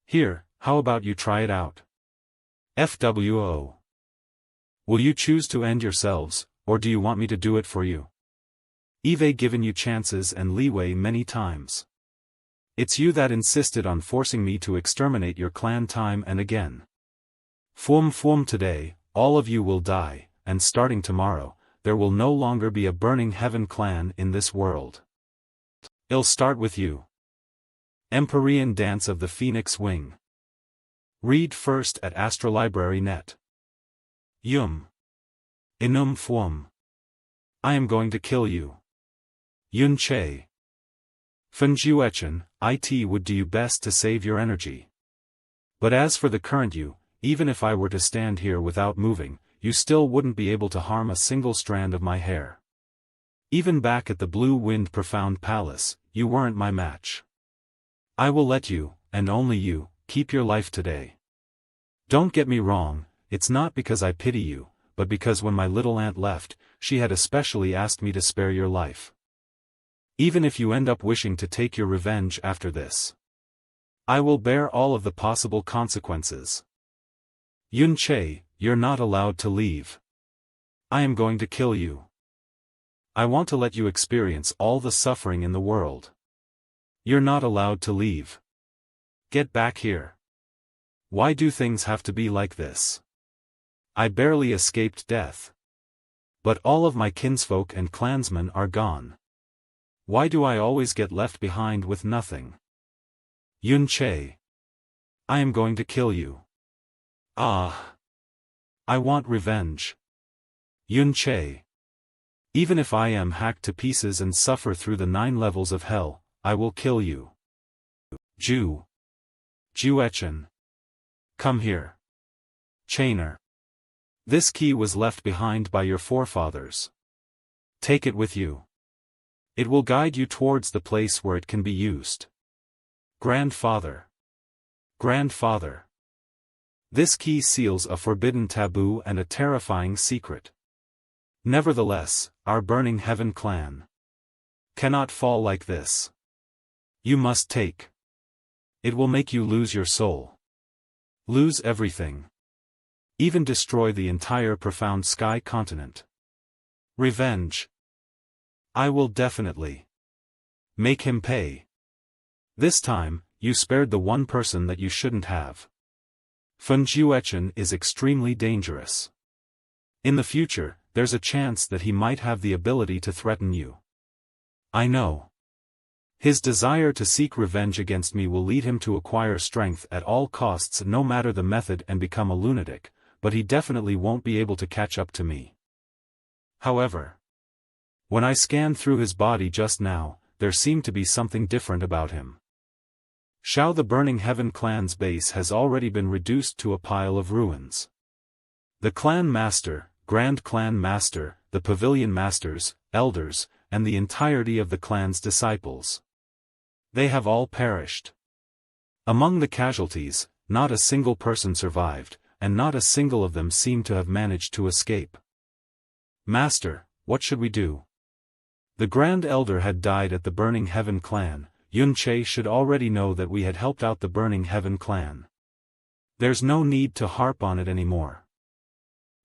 Here, how about you try it out? FWO. Will you choose to end yourselves, or do you want me to do it for you? I've given you chances and leeway many times. It's you that insisted on forcing me to exterminate your clan time and again. Fum today, all of you will die, and starting tomorrow, there will no longer be a Burning Heaven clan in this world. It'll start with you. Empyrean Dance of the Phoenix Wing. Read first at Astrolibrary.net. Yum. Inum Fwum. I am going to kill you. Yun Che. Fenjuechen, it would do you best to save your energy. But as for the current you, even if I were to stand here without moving, you still wouldn't be able to harm a single strand of my hair. Even back at the Blue Wind Profound Palace, you weren't my match. I will let you, and only you, keep your life today. Don't get me wrong, it's not because I pity you, but because when my little aunt left, she had especially asked me to spare your life. Even if you end up wishing to take your revenge after this, I will bear all of the possible consequences. Yun Che, you're not allowed to leave. I am going to kill you. I want to let you experience all the suffering in the world. You're not allowed to leave. Get back here. Why do things have to be like this? I barely escaped death. But all of my kinsfolk and clansmen are gone. Why do I always get left behind with nothing? Yun Che. I am going to kill you. Ah. I want revenge. Yun Che. Even if I am hacked to pieces and suffer through the 9 levels of hell, I will kill you. Juechen. Come here. Chainer. This key was left behind by your forefathers. Take it with you. It will guide you towards the place where it can be used. Grandfather. Grandfather. This key seals a forbidden taboo and a terrifying secret. Nevertheless, our Burning Heaven clan cannot fall like this. You must take. It will make you lose your soul. Lose everything. Even destroy the entire Profound Sky continent. Revenge. I will definitely make him pay. This time, you spared the one person that you shouldn't have. Fenjuechen is extremely dangerous. In the future, there's a chance that he might have the ability to threaten you. I know. His desire to seek revenge against me will lead him to acquire strength at all costs no matter the method and become a lunatic, but he definitely won't be able to catch up to me. However, when I scanned through his body just now, there seemed to be something different about him. The Burning Heaven clan's base has already been reduced to a pile of ruins. The clan master, Grand Clan Master, the Pavilion Masters, Elders, and the entirety of the clan's disciples. They have all perished. Among the casualties, not a single person survived, and not a single of them seemed to have managed to escape. Master, what should we do? The Grand Elder had died at the Burning Heaven clan. Yun Che should already know that we had helped out the Burning Heaven clan. There's no need to harp on it anymore.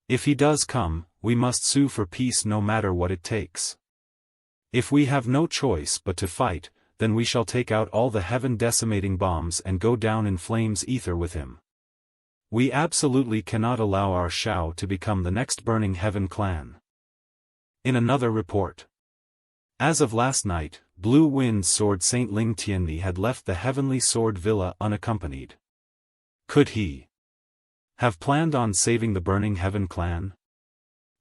If he does come, we must sue for peace no matter what it takes. If we have no choice but to fight, then we shall take out all the heaven-decimating bombs and go down in flames ether with him. We absolutely cannot allow our Xiao to become the next Burning Heaven clan. In another report. As of last night, Blue Wind Sword Saint Ling Tianli had left the Heavenly Sword Villa unaccompanied. Could he Have planned on saving the Burning Heaven clan?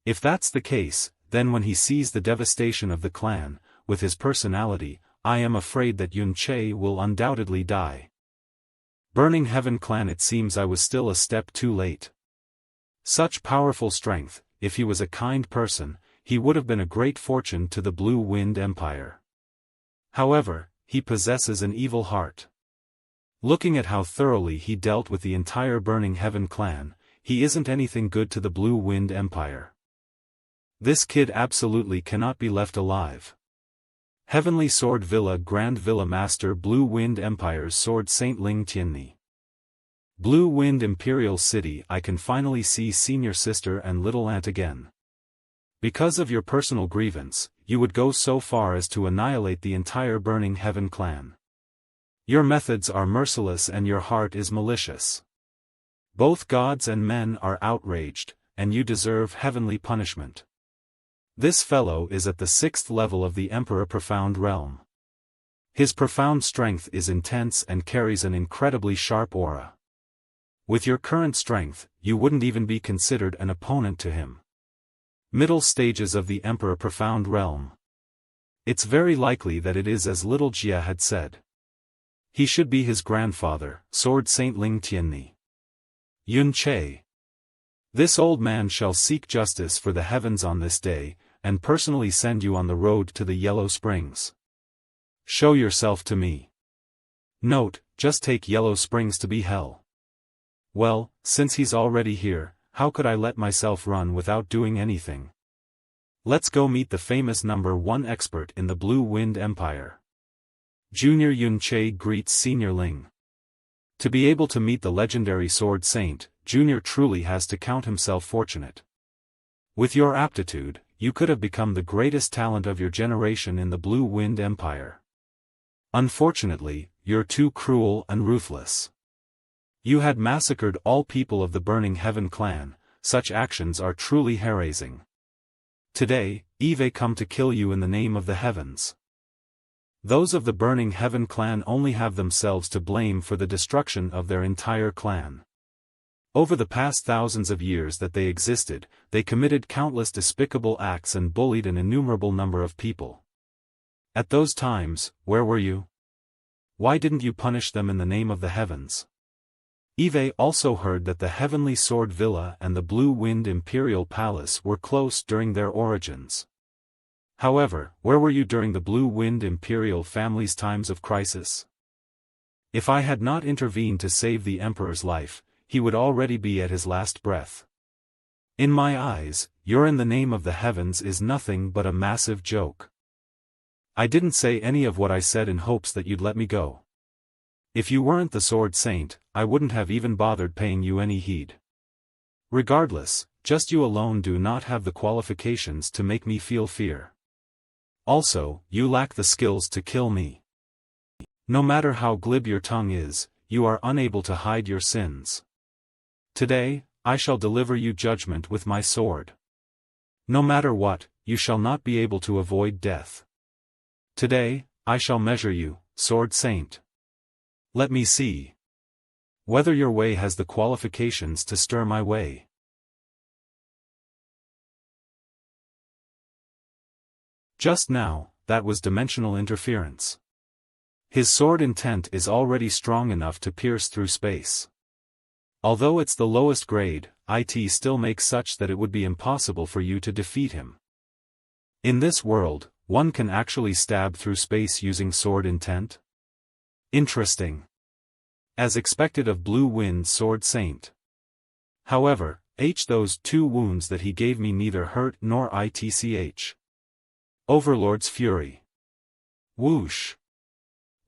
If that's the case, then when he sees the devastation of the clan, with his personality, I am afraid that Yun Che will undoubtedly die. Burning Heaven clan, it seems I was still a step too late. Such powerful strength, if he was a kind person, he would have been a great fortune to the Blue Wind Empire. However, he possesses an evil heart. Looking at how thoroughly he dealt with the entire Burning Heaven clan, he isn't anything good to the Blue Wind Empire. This kid absolutely cannot be left alive. Heavenly Sword Villa Grand Villa Master Blue Wind Empire's Sword Saint Ling Tianni. Blue Wind Imperial City, I can finally see Senior Sister and Little Aunt again. Because of your personal grievance, you would go so far as to annihilate the entire Burning Heaven clan. Your methods are merciless and your heart is malicious. Both gods and men are outraged, and you deserve heavenly punishment. This fellow is at the 6th level of the Emperor Profound Realm. His profound strength is intense and carries an incredibly sharp aura. With your current strength, you wouldn't even be considered an opponent to him. Middle stages of the Emperor Profound Realm. It's very likely that it is as little Jia had said. He should be his grandfather, Sword Saint Ling Tianni. Yun Che. This old man shall seek justice for the heavens on this day, and personally send you on the road to the Yellow Springs. Show yourself to me. Note, just take Yellow Springs to be hell. Well, since he's already here, how could I let myself run without doing anything? Let's go meet the famous #1 expert in the Blue Wind Empire. Junior Yun Che greets Senior Ling. To be able to meet the legendary Sword Saint, Junior truly has to count himself fortunate. With your aptitude, you could have become the greatest talent of your generation in the Blue Wind Empire. Unfortunately, you're too cruel and ruthless. You had massacred all people of the Burning Heaven clan. Such actions are truly hair-raising. Today, Eve come to kill you in the name of the heavens. Those of the Burning Heaven clan only have themselves to blame for the destruction of their entire clan. Over the past thousands of years that they existed, they committed countless despicable acts and bullied an innumerable number of people. At those times, where were you? Why didn't you punish them in the name of the heavens? Eve also heard that the Heavenly Sword Villa and the Blue Wind Imperial Palace were close during their origins. However, where were you during the Blue Wind Imperial family's times of crisis? If I had not intervened to save the Emperor's life, he would already be at his last breath. In my eyes, your in the name of the heavens is nothing but a massive joke. I didn't say any of what I said in hopes that you'd let me go. If you weren't the Sword Saint, I wouldn't have even bothered paying you any heed. Regardless, just you alone do not have the qualifications to make me feel fear. Also, you lack the skills to kill me. No matter how glib your tongue is, you are unable to hide your sins. Today, I shall deliver you judgment with my sword. No matter what, you shall not be able to avoid death. Today, I shall measure you, Sword Saint. Let me see whether your way has the qualifications to stir my way. Just now, that was dimensional interference. His sword intent is already strong enough to pierce through space. Although it's the lowest grade, it still makes such that it would be impossible for you to defeat him. In this world, one can actually stab through space using sword intent? Interesting. As expected of Blue Wind Sword Saint. However, those 2 wounds that he gave me neither hurt nor itch. Overlord's Fury. Whoosh.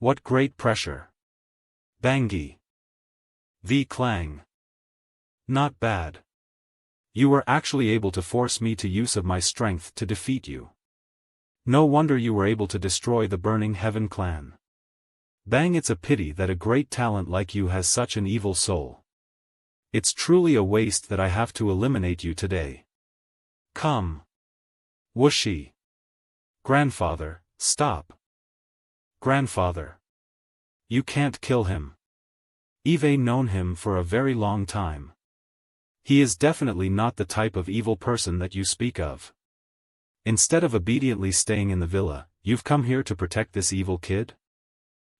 What great pressure. Bangi. V clang. Not bad. You were actually able to force me to use of my strength to defeat you. No wonder you were able to destroy the Burning Heaven clan. Bang, it's a pity that a great talent like you has such an evil soul. It's truly a waste that I have to eliminate you today. Come. Whooshy. Grandfather, stop. Grandfather. You can't kill him. Eve known him for a very long time. He is definitely not the type of evil person that you speak of. Instead of obediently staying in the villa, you've come here to protect this evil kid?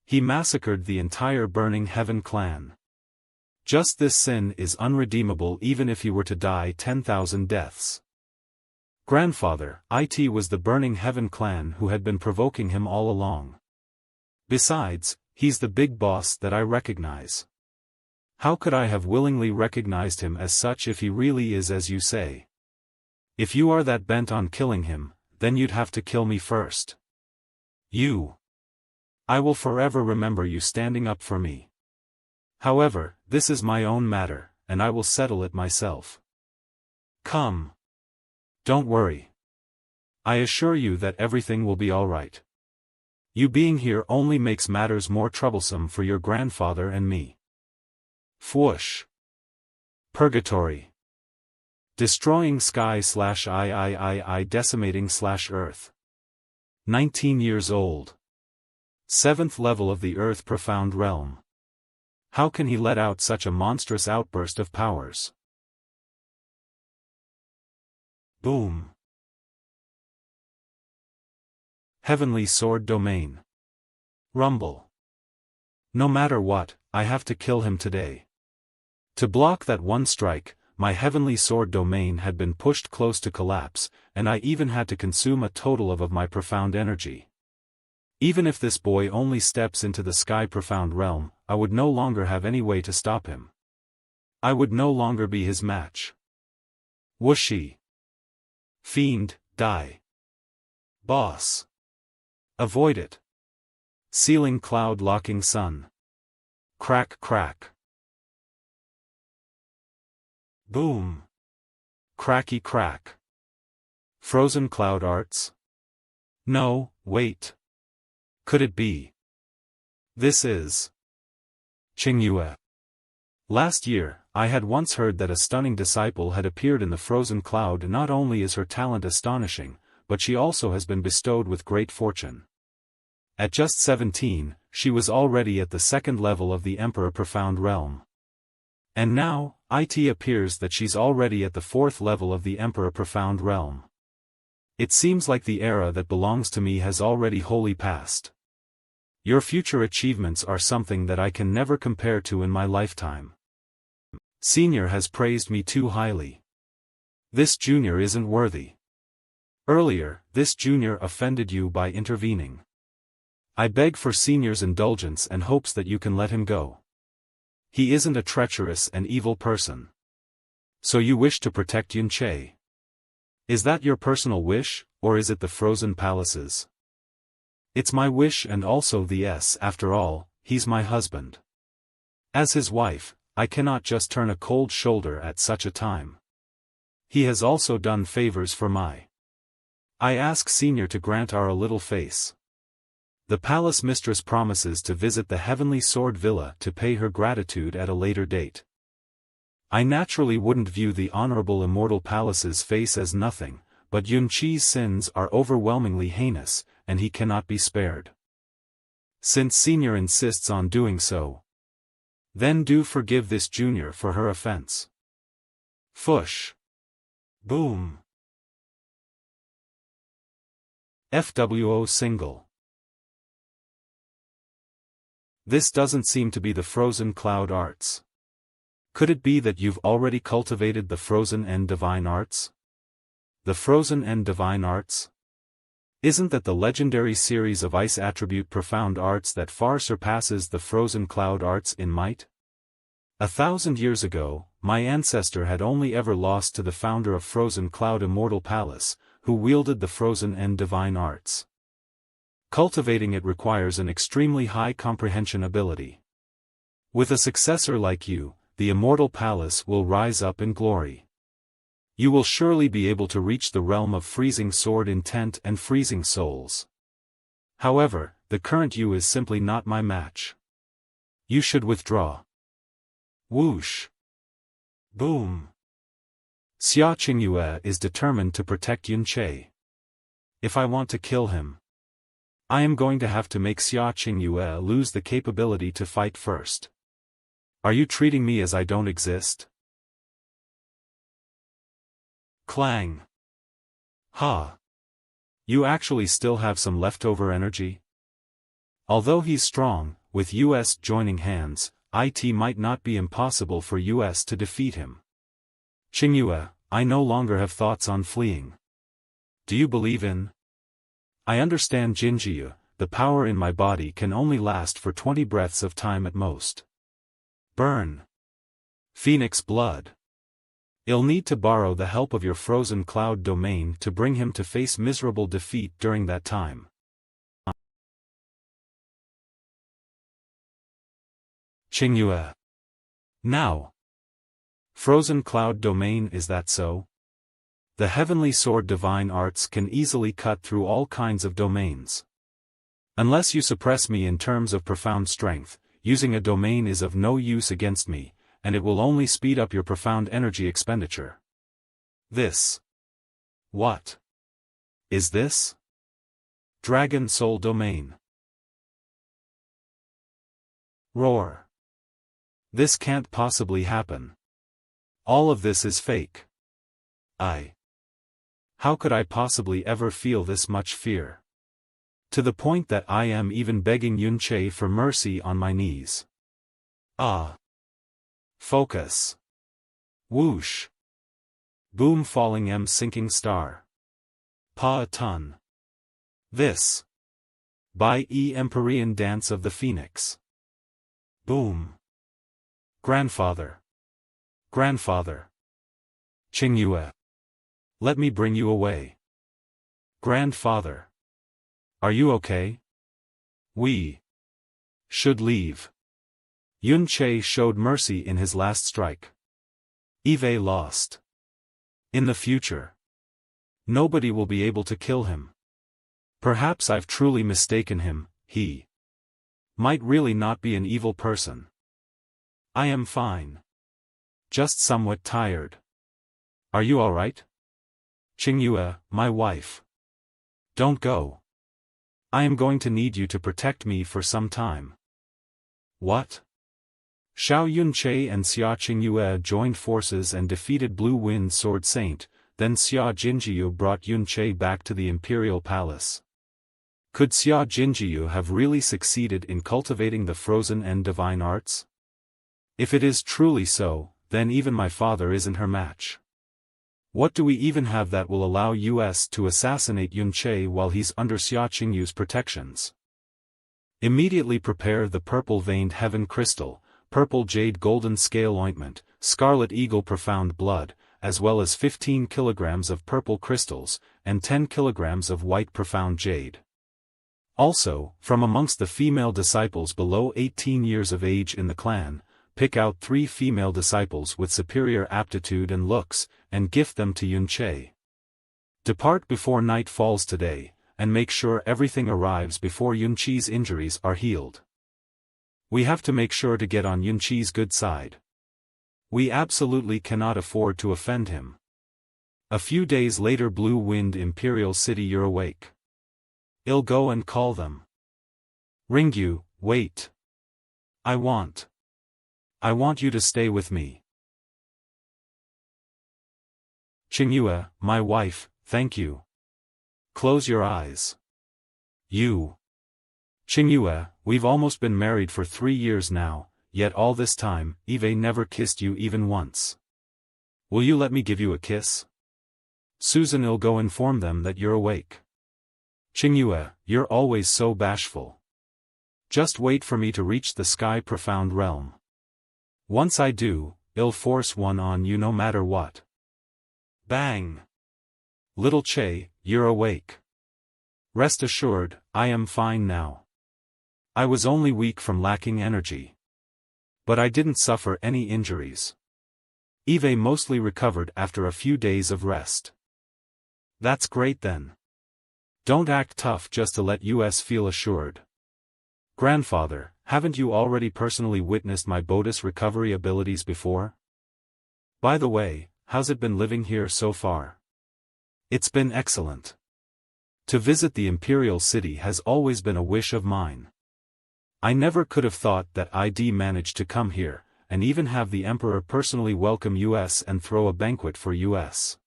He massacred the entire Burning Heaven clan. Just this sin is unredeemable even if he were to die 10,000 deaths. Grandfather, it was the Burning Heaven clan who had been provoking him all along. Besides, he's the big boss that I recognize. How could I have willingly recognized him as such if he really is as you say? If you are that bent on killing him, then you'd have to kill me first. You. I will forever remember you standing up for me. However, this is my own matter, and I will settle it myself. Come. Don't worry. I assure you that everything will be all right. You being here only makes matters more troublesome for your grandfather and me. Fwoosh. Purgatory. Destroying sky/I decimating /earth. 19 years old. 7th level of the Earth Profound Realm. How can he let out such a monstrous outburst of powers? Boom. Heavenly Sword Domain. Rumble. No matter what, I have to kill him today. To block that one strike, my Heavenly Sword Domain had been pushed close to collapse, and I even had to consume a total of my profound energy. Even if this boy only steps into the Sky Profound Realm, I would no longer have any way to stop him. I would no longer be his match. Whooshy. Fiend, die. Boss. Avoid it. Sealing cloud locking sun. Crack crack. Boom. Cracky crack. Frozen cloud arts? No, wait. Could it be? This is GYANI. Last year, I had once heard that a stunning disciple had appeared in the frozen cloud. Not only is her talent astonishing, but she also has been bestowed with great fortune. At just 17, she was already at the 2nd level of the Emperor Profound Realm. And now, it appears that she's already at the 4th level of the Emperor Profound Realm. It seems like the era that belongs to me has already wholly passed. Your future achievements are something that I can never compare to in my lifetime. Senior has praised me too highly. This junior isn't worthy. Earlier, this junior offended you by intervening. I beg for Senior's indulgence and hopes that you can let him go. He isn't a treacherous and evil person. So you wish to protect Yunche? Is that your personal wish, or is it the Frozen Palace's? It's my wish and also the S. After all, he's my husband. As his wife, I cannot just turn a cold shoulder at such a time. He has also done favors for my. I ask Senior to grant our little face. The palace mistress promises to visit the Heavenly Sword Villa to pay her gratitude at a later date. I naturally wouldn't view the Honorable Immortal Palace's face as nothing, but Yunqi's sins are overwhelmingly heinous, and he cannot be spared. Since Senior insists on doing so, then do forgive this junior for her offense. Fush. Boom. FWO single. This doesn't seem to be the Frozen Cloud Arts. Could it be that you've already cultivated the Frozen and Divine Arts? The Frozen and Divine Arts? Isn't that the legendary series of ice attribute profound arts that far surpasses the Frozen Cloud Arts in might? 1,000 years ago, my ancestor had only ever lost to the founder of Frozen Cloud Immortal Palace, who wielded the Frozen and Divine Arts. Cultivating it requires an extremely high comprehension ability. With a successor like you, the Immortal Palace will rise up in glory. You will surely be able to reach the realm of Freezing Sword Intent and Freezing Souls. However, the current you is simply not my match. You should withdraw. Whoosh. Boom. Xia Qingyue is determined to protect Yunche. If I want to kill him, I am going to have to make Xia Qingyue lose the capability to fight first. Are you treating me as I don't exist? Clang. Ha. You actually still have some leftover energy? Although he's strong, with US joining hands, it might not be impossible for US to defeat him. Qingyue, I no longer have thoughts on fleeing. Do you believe in? I understand Jinjiu, the power in my body can only last for 20 breaths of time at most. Burn. Phoenix blood. You'll need to borrow the help of your frozen cloud domain to bring him to face miserable defeat during that time. Qingyue. Now. Frozen cloud domain, is that so? The heavenly sword divine arts can easily cut through all kinds of domains. Unless you suppress me in terms of profound strength, using a domain is of no use against me, and it will only speed up your profound energy expenditure. This. What? Is this? Dragon Soul Domain. Roar. This can't possibly happen. All of this is fake. How could I possibly ever feel this much fear? To the point that I am even begging Yunche for mercy on my knees. Ah. Focus. Whoosh. Boom, falling sinking star. Pa a ton. This. By Empyrean Dance of the Phoenix. Boom. Grandfather. Grandfather. Qingyue. Let me bring you away. Grandfather. Are you okay? We should leave. Yunche showed mercy in his last strike. Eve lost. In the future, nobody will be able to kill him. Perhaps I've truly mistaken him, he might really not be an evil person. I am fine. Just somewhat tired. Are you alright? Qingyue, my wife. Don't go. I am going to need you to protect me for some time. What? Xiao Yunche and Xia Qingyue joined forces and defeated Blue Wind Sword Saint, then Xia Jinjiu brought Yunche back to the Imperial Palace. Could Xia Jinjiu have really succeeded in cultivating the frozen and divine arts? If it is truly so, then even my father isn't her match. What do we even have that will allow us to assassinate Yunche while he's under Xia Qingyu's protections? Immediately prepare the purple-veined heaven crystal, purple jade golden scale ointment, scarlet eagle profound blood, as well as 15 kilograms of purple crystals, and 10 kilograms of white profound jade. Also, from amongst the female disciples below 18 years of age in the clan, pick out 3 female disciples with superior aptitude and looks, and gift them to Yunche. Depart before night falls today, and make sure everything arrives before Yunche's injuries are healed. We have to make sure to get on Yunche's good side. We absolutely cannot afford to offend him. A few days later, Blue Wind Imperial City, you're awake. I'll go and call them. Ringyu, wait. I want you to stay with me. Qingyue, my wife, thank you. Close your eyes. You. Qingyue, we've almost been married for 3 years now, yet all this time, Eve never kissed you even once. Will you let me give you a kiss? Susan'll go inform them that you're awake. Qingyue, you're always so bashful. Just wait for me to reach the sky profound realm. Once I do, I'll force one on you no matter what. Bang! Little Che, you're awake. Rest assured, I am fine now. I was only weak from lacking energy. But I didn't suffer any injuries. Eve mostly recovered after a few days of rest. That's great then. Don't act tough just to let us feel assured. Grandfather, haven't you already personally witnessed my Bodis recovery abilities before? By the way, how's it been living here so far? It's been excellent. To visit the Imperial City has always been a wish of mine. I never could have thought that I'd manage to come here, and even have the Emperor personally welcome us and throw a banquet for us.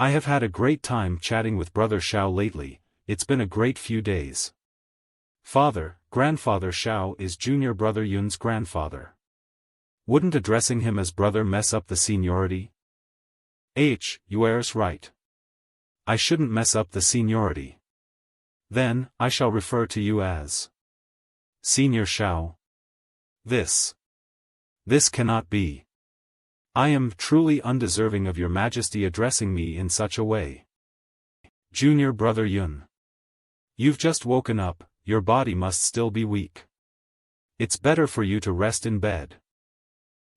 I have had a great time chatting with Brother Xiao lately, it's been a great few days. Father, Grandfather Xiao is junior brother Yun's grandfather. Wouldn't addressing him as brother mess up the seniority? You're right. I shouldn't mess up the seniority. Then, I shall refer to you as Senior Xiao. This cannot be. I am truly undeserving of your Majesty addressing me in such a way. Junior brother Yun. You've just woken up, your body must still be weak. It's better for you to rest in bed.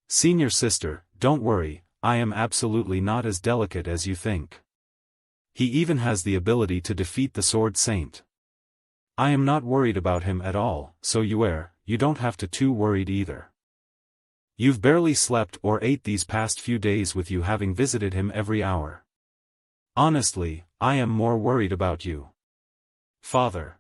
Senior sister, don't worry, I am absolutely not as delicate as you think. He even has the ability to defeat the Sword Saint. I am not worried about him at all, so you don't have to too worried either. You've barely slept or ate these past few days with you having visited him every hour. Honestly, I am more worried about you. Father.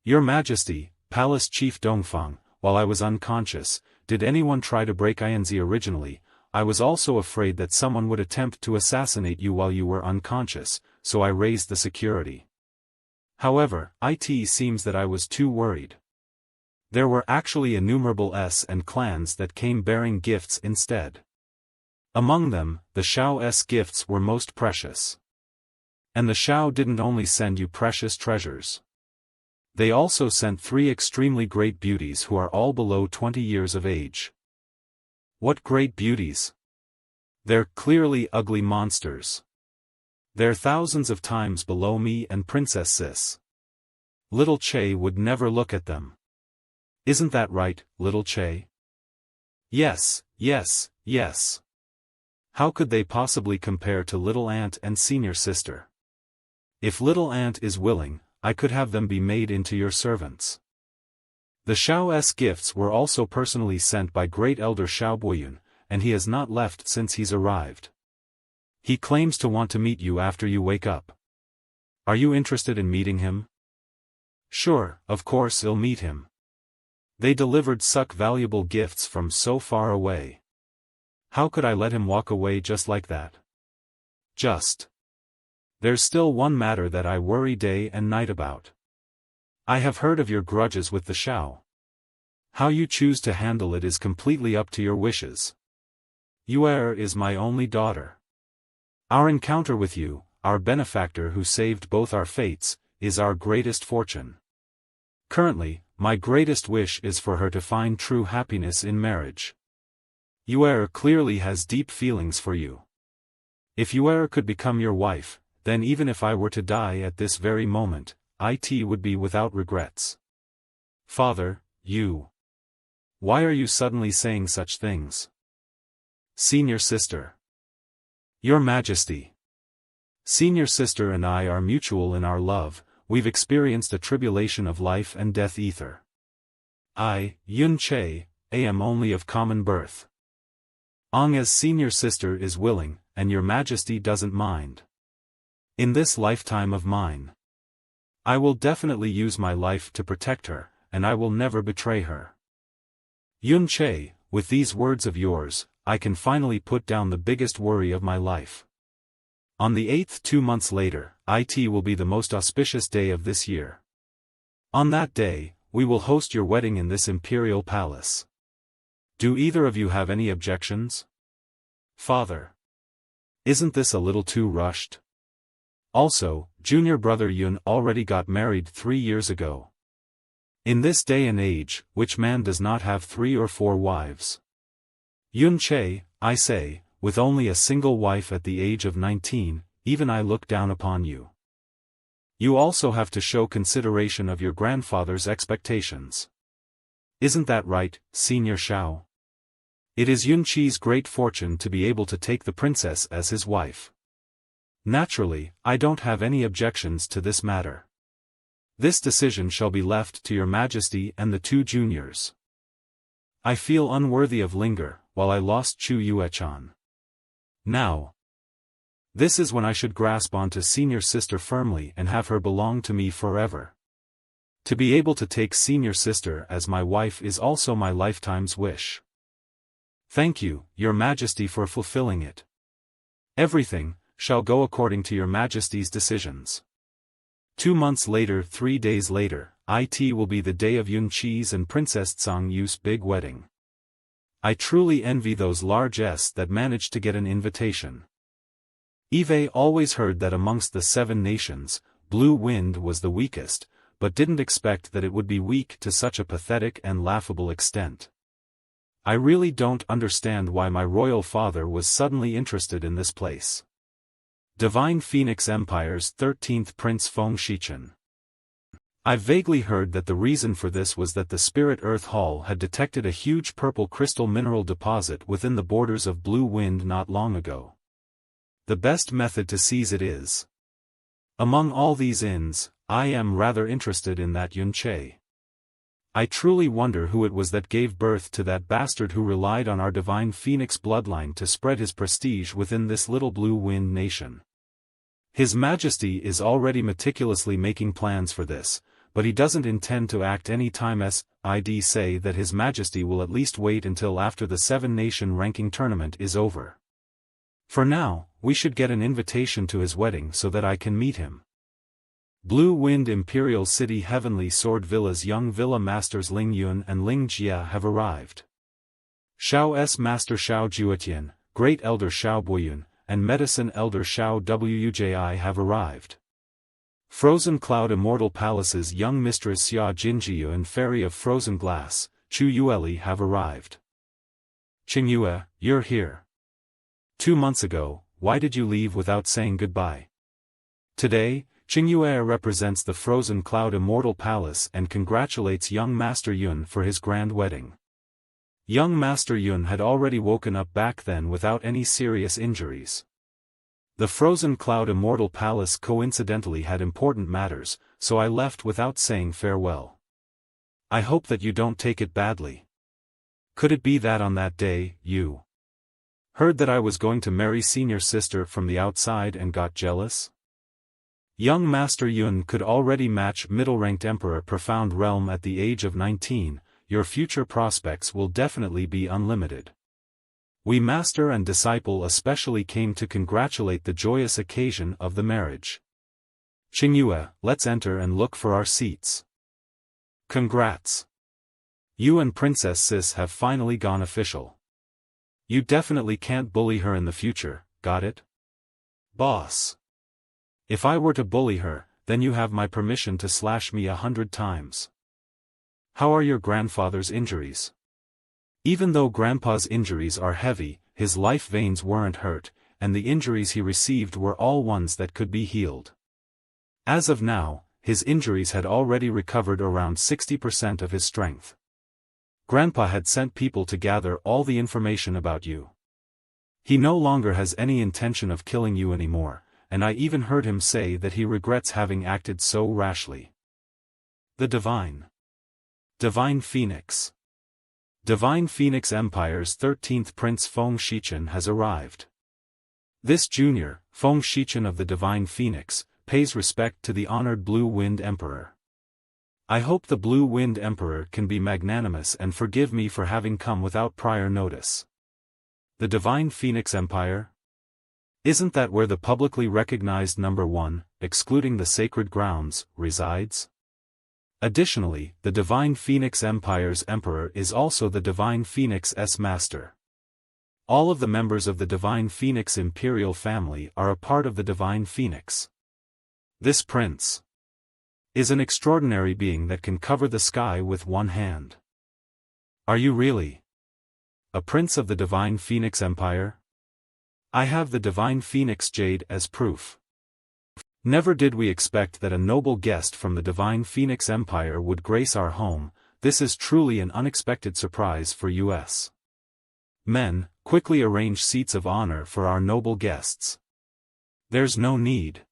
Your Majesty, Palace Chief Dongfang, while I was unconscious, did anyone try to break INZ originally? I was also afraid that someone would attempt to assassinate you while you were unconscious, so I raised the security. However, it seems that I was too worried. There were actually innumerable S and clans that came bearing gifts instead. Among them, the Shao's gifts were most precious. And the Shao didn't only send you precious treasures. They also sent 3 extremely great beauties who are all below 20 years of age. What great beauties! They're clearly ugly monsters. They're thousands of times below me and Princess Sis. Little Che would never look at them. Isn't that right, Little Che? Yes. How could they possibly compare to Little Aunt and Senior Sister? If Little Aunt is willing, I could have them be made into your servants. The Shao's gifts were also personally sent by Great Elder Xiao Boyun, and he has not left since he's arrived. He claims to want to meet you after you wake up. Are you interested in meeting him? Sure, of course I'll meet him. They delivered such valuable gifts from so far away. How could I let him walk away just like that? There's still one matter that I worry day and night about. I have heard of your grudges with the Shao. How you choose to handle it is completely up to your wishes. Yuer is my only daughter. Our encounter with you, our benefactor who saved both our fates, is our greatest fortune. Currently, my greatest wish is for her to find true happiness in marriage. Yuer clearly has deep feelings for you. If Yuer could become your wife, then even if I were to die at this very moment, it would be without regrets. Father, why are you suddenly saying such things? Senior Sister. Your Majesty. Senior Sister and I are mutual in our love. We've experienced a tribulation of life and death ether. I, Yun Che, am only of common birth. As Senior Sister is willing, and your Majesty doesn't mind. In this lifetime of mine, I will definitely use my life to protect her, and I will never betray her. Yun Che, with these words of yours, I can finally put down the biggest worry of my life. On the 8th 2 months later, it will be the most auspicious day of this year. On that day, we will host your wedding in this imperial palace. Do either of you have any objections? Father. Isn't this a little too rushed? Also, junior brother Yun already got married 3 years ago. In this day and age, which man does not have 3 or 4 wives? Yun Che, I say, with only a single wife at the age of 19, even I look down upon you. You also have to show consideration of your grandfather's expectations. Isn't that right, Senior Xiao? It is Yun Chi's great fortune to be able to take the princess as his wife. Naturally, I don't have any objections to this matter. This decision shall be left to your Majesty and the 2 juniors. I feel unworthy of linger, while I lost Chu Yuechan. Now. This is when I should grasp onto Senior Sister firmly and have her belong to me forever. To be able to take Senior Sister as my wife is also my lifetime's wish. Thank you, Your Majesty, for fulfilling it. Everything, shall go according to your majesty's decisions. 2 months later, 3 days later, it will be the day of Yun Chi's and Princess Tsang Yu's big wedding. I truly envy those large that managed to get an invitation. Eve always heard that amongst the 7 nations, Blue Wind was the weakest, but didn't expect that it would be weak to such a pathetic and laughable extent. I really don't understand why my royal father was suddenly interested in this place. Divine Phoenix Empire's 13th Prince Feng Shichen. I've vaguely heard that the reason for this was that the Spirit Earth Hall had detected a huge purple crystal mineral deposit within the borders of Blue Wind not long ago. The best method to seize it is. Among all these inns, I am rather interested in that Yun Che. I truly wonder who it was that gave birth to that bastard who relied on our divine phoenix bloodline to spread his prestige within this little Blue Wind nation. His Majesty is already meticulously making plans for this, but he doesn't intend to act any time. I'd say that His Majesty will at least wait until after the 7-nation ranking tournament is over. For now, we should get an invitation to his wedding so that I can meet him. Blue Wind Imperial City Heavenly Sword Villa's young villa masters Ling Yun and Ling Jia have arrived. Shao's Master Shao Juetian, Great Elder Shao Boyun, and Medicine Elder Shao Wuji have arrived. Frozen Cloud Immortal Palace's young mistress Xia Jinjiu and Fairy of Frozen Glass, Chu Yueli have arrived. Qingyue, you're here. 2 months ago, why did you leave without saying goodbye? Today, Qingyue represents the Frozen Cloud Immortal Palace and congratulates young Master Yun for his grand wedding. Young Master Yun had already woken up back then without any serious injuries. The Frozen Cloud Immortal Palace coincidentally had important matters, so I left without saying farewell. I hope that you don't take it badly. Could it be that on that day, you heard that I was going to marry senior sister from the outside and got jealous? Young Master Yun could already match middle-ranked Emperor Profound Realm at the age of 19, your future prospects will definitely be unlimited. We master and disciple especially came to congratulate the joyous occasion of the marriage. Qingyue, let's enter and look for our seats. Congrats. You and Princess Sis have finally gone official. You definitely can't bully her in the future, got it? Boss. If I were to bully her, then you have my permission to slash me 100 times. How are your grandfather's injuries? Even though Grandpa's injuries are heavy, his life veins weren't hurt, and the injuries he received were all ones that could be healed. As of now, his injuries had already recovered around 60% of his strength. Grandpa had sent people to gather all the information about you. He no longer has any intention of killing you anymore, and I even heard him say that he regrets having acted so rashly. The Divine Phoenix. Divine Phoenix Empire's 13th Prince Feng Shichen has arrived. This junior, Feng Shichen of the Divine Phoenix, pays respect to the honored Blue Wind Emperor. I hope the Blue Wind Emperor can be magnanimous and forgive me for having come without prior notice. The Divine Phoenix Empire? Isn't that where the publicly recognized number 1, excluding the sacred grounds, resides? Additionally, the Divine Phoenix Empire's Emperor is also the Divine Phoenix's Master. All of the members of the Divine Phoenix Imperial family are a part of the Divine Phoenix. This prince is an extraordinary being that can cover the sky with one hand. Are you really a prince of the Divine Phoenix Empire? I have the Divine Phoenix Jade as proof. Never did we expect that a noble guest from the Divine Phoenix Empire would grace our home. This is truly an unexpected surprise for us. Men, quickly arrange seats of honor for our noble guests. There's no need.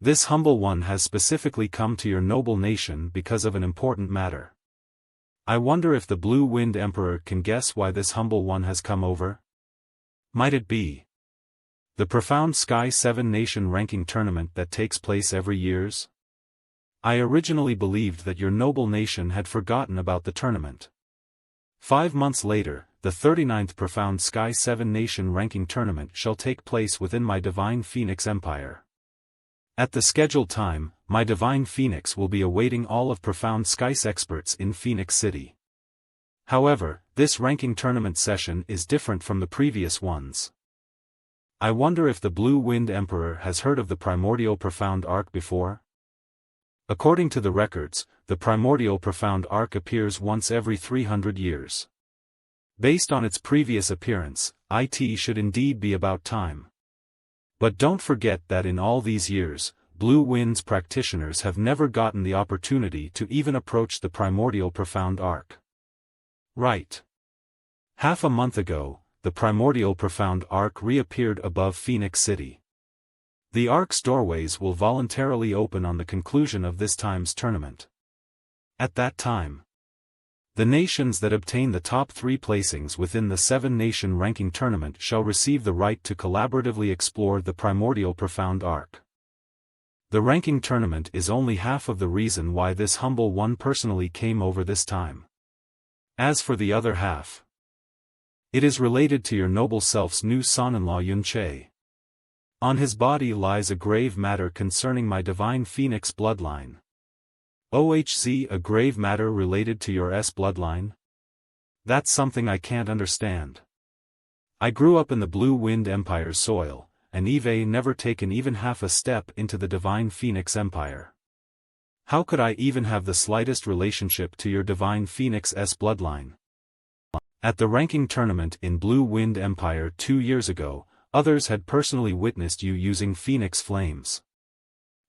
This humble one has specifically come to your noble nation because of an important matter. I wonder if the Blue Wind Emperor can guess why this humble one has come over? Might it be the Profound Sky 7-nation ranking tournament that takes place every years? I originally believed that your noble nation had forgotten about the tournament. 5 months later, the 39th Profound Sky 7 Nation Ranking Tournament shall take place within my Divine Phoenix Empire. At the scheduled time, my Divine Phoenix will be awaiting all of Profound Sky's experts in Phoenix City. However, this ranking tournament session is different from the previous ones. I wonder if the Blue Wind Emperor has heard of the Primordial Profound Arc before? According to the records, the Primordial Profound Arc appears once every 300 years. Based on its previous appearance, it should indeed be about time. But don't forget that in all these years, Blue Wind's practitioners have never gotten the opportunity to even approach the Primordial Profound Arc. Right. Half a month ago, the Primordial Profound Arc reappeared above Phoenix City. The Arc's doorways will voluntarily open on the conclusion of this time's tournament. At that time, the nations that obtain the top 3 placings within the 7-nation ranking tournament shall receive the right to collaboratively explore the Primordial Profound Arc. The ranking tournament is only half of the reason why this humble one personally came over this time. As for the other half, it is related to your noble self's new son-in-law Yun-Che. On his body lies a grave matter concerning my Divine Phoenix bloodline. OHZ, a grave matter related to your bloodline? That's something I can't understand. I grew up in the Blue Wind Empire's soil, and Eve never taken even half a step into the Divine Phoenix Empire. How could I even have the slightest relationship to your Divine Phoenix's bloodline? At the ranking tournament in Blue Wind Empire 2 years ago, others had personally witnessed you using Phoenix flames.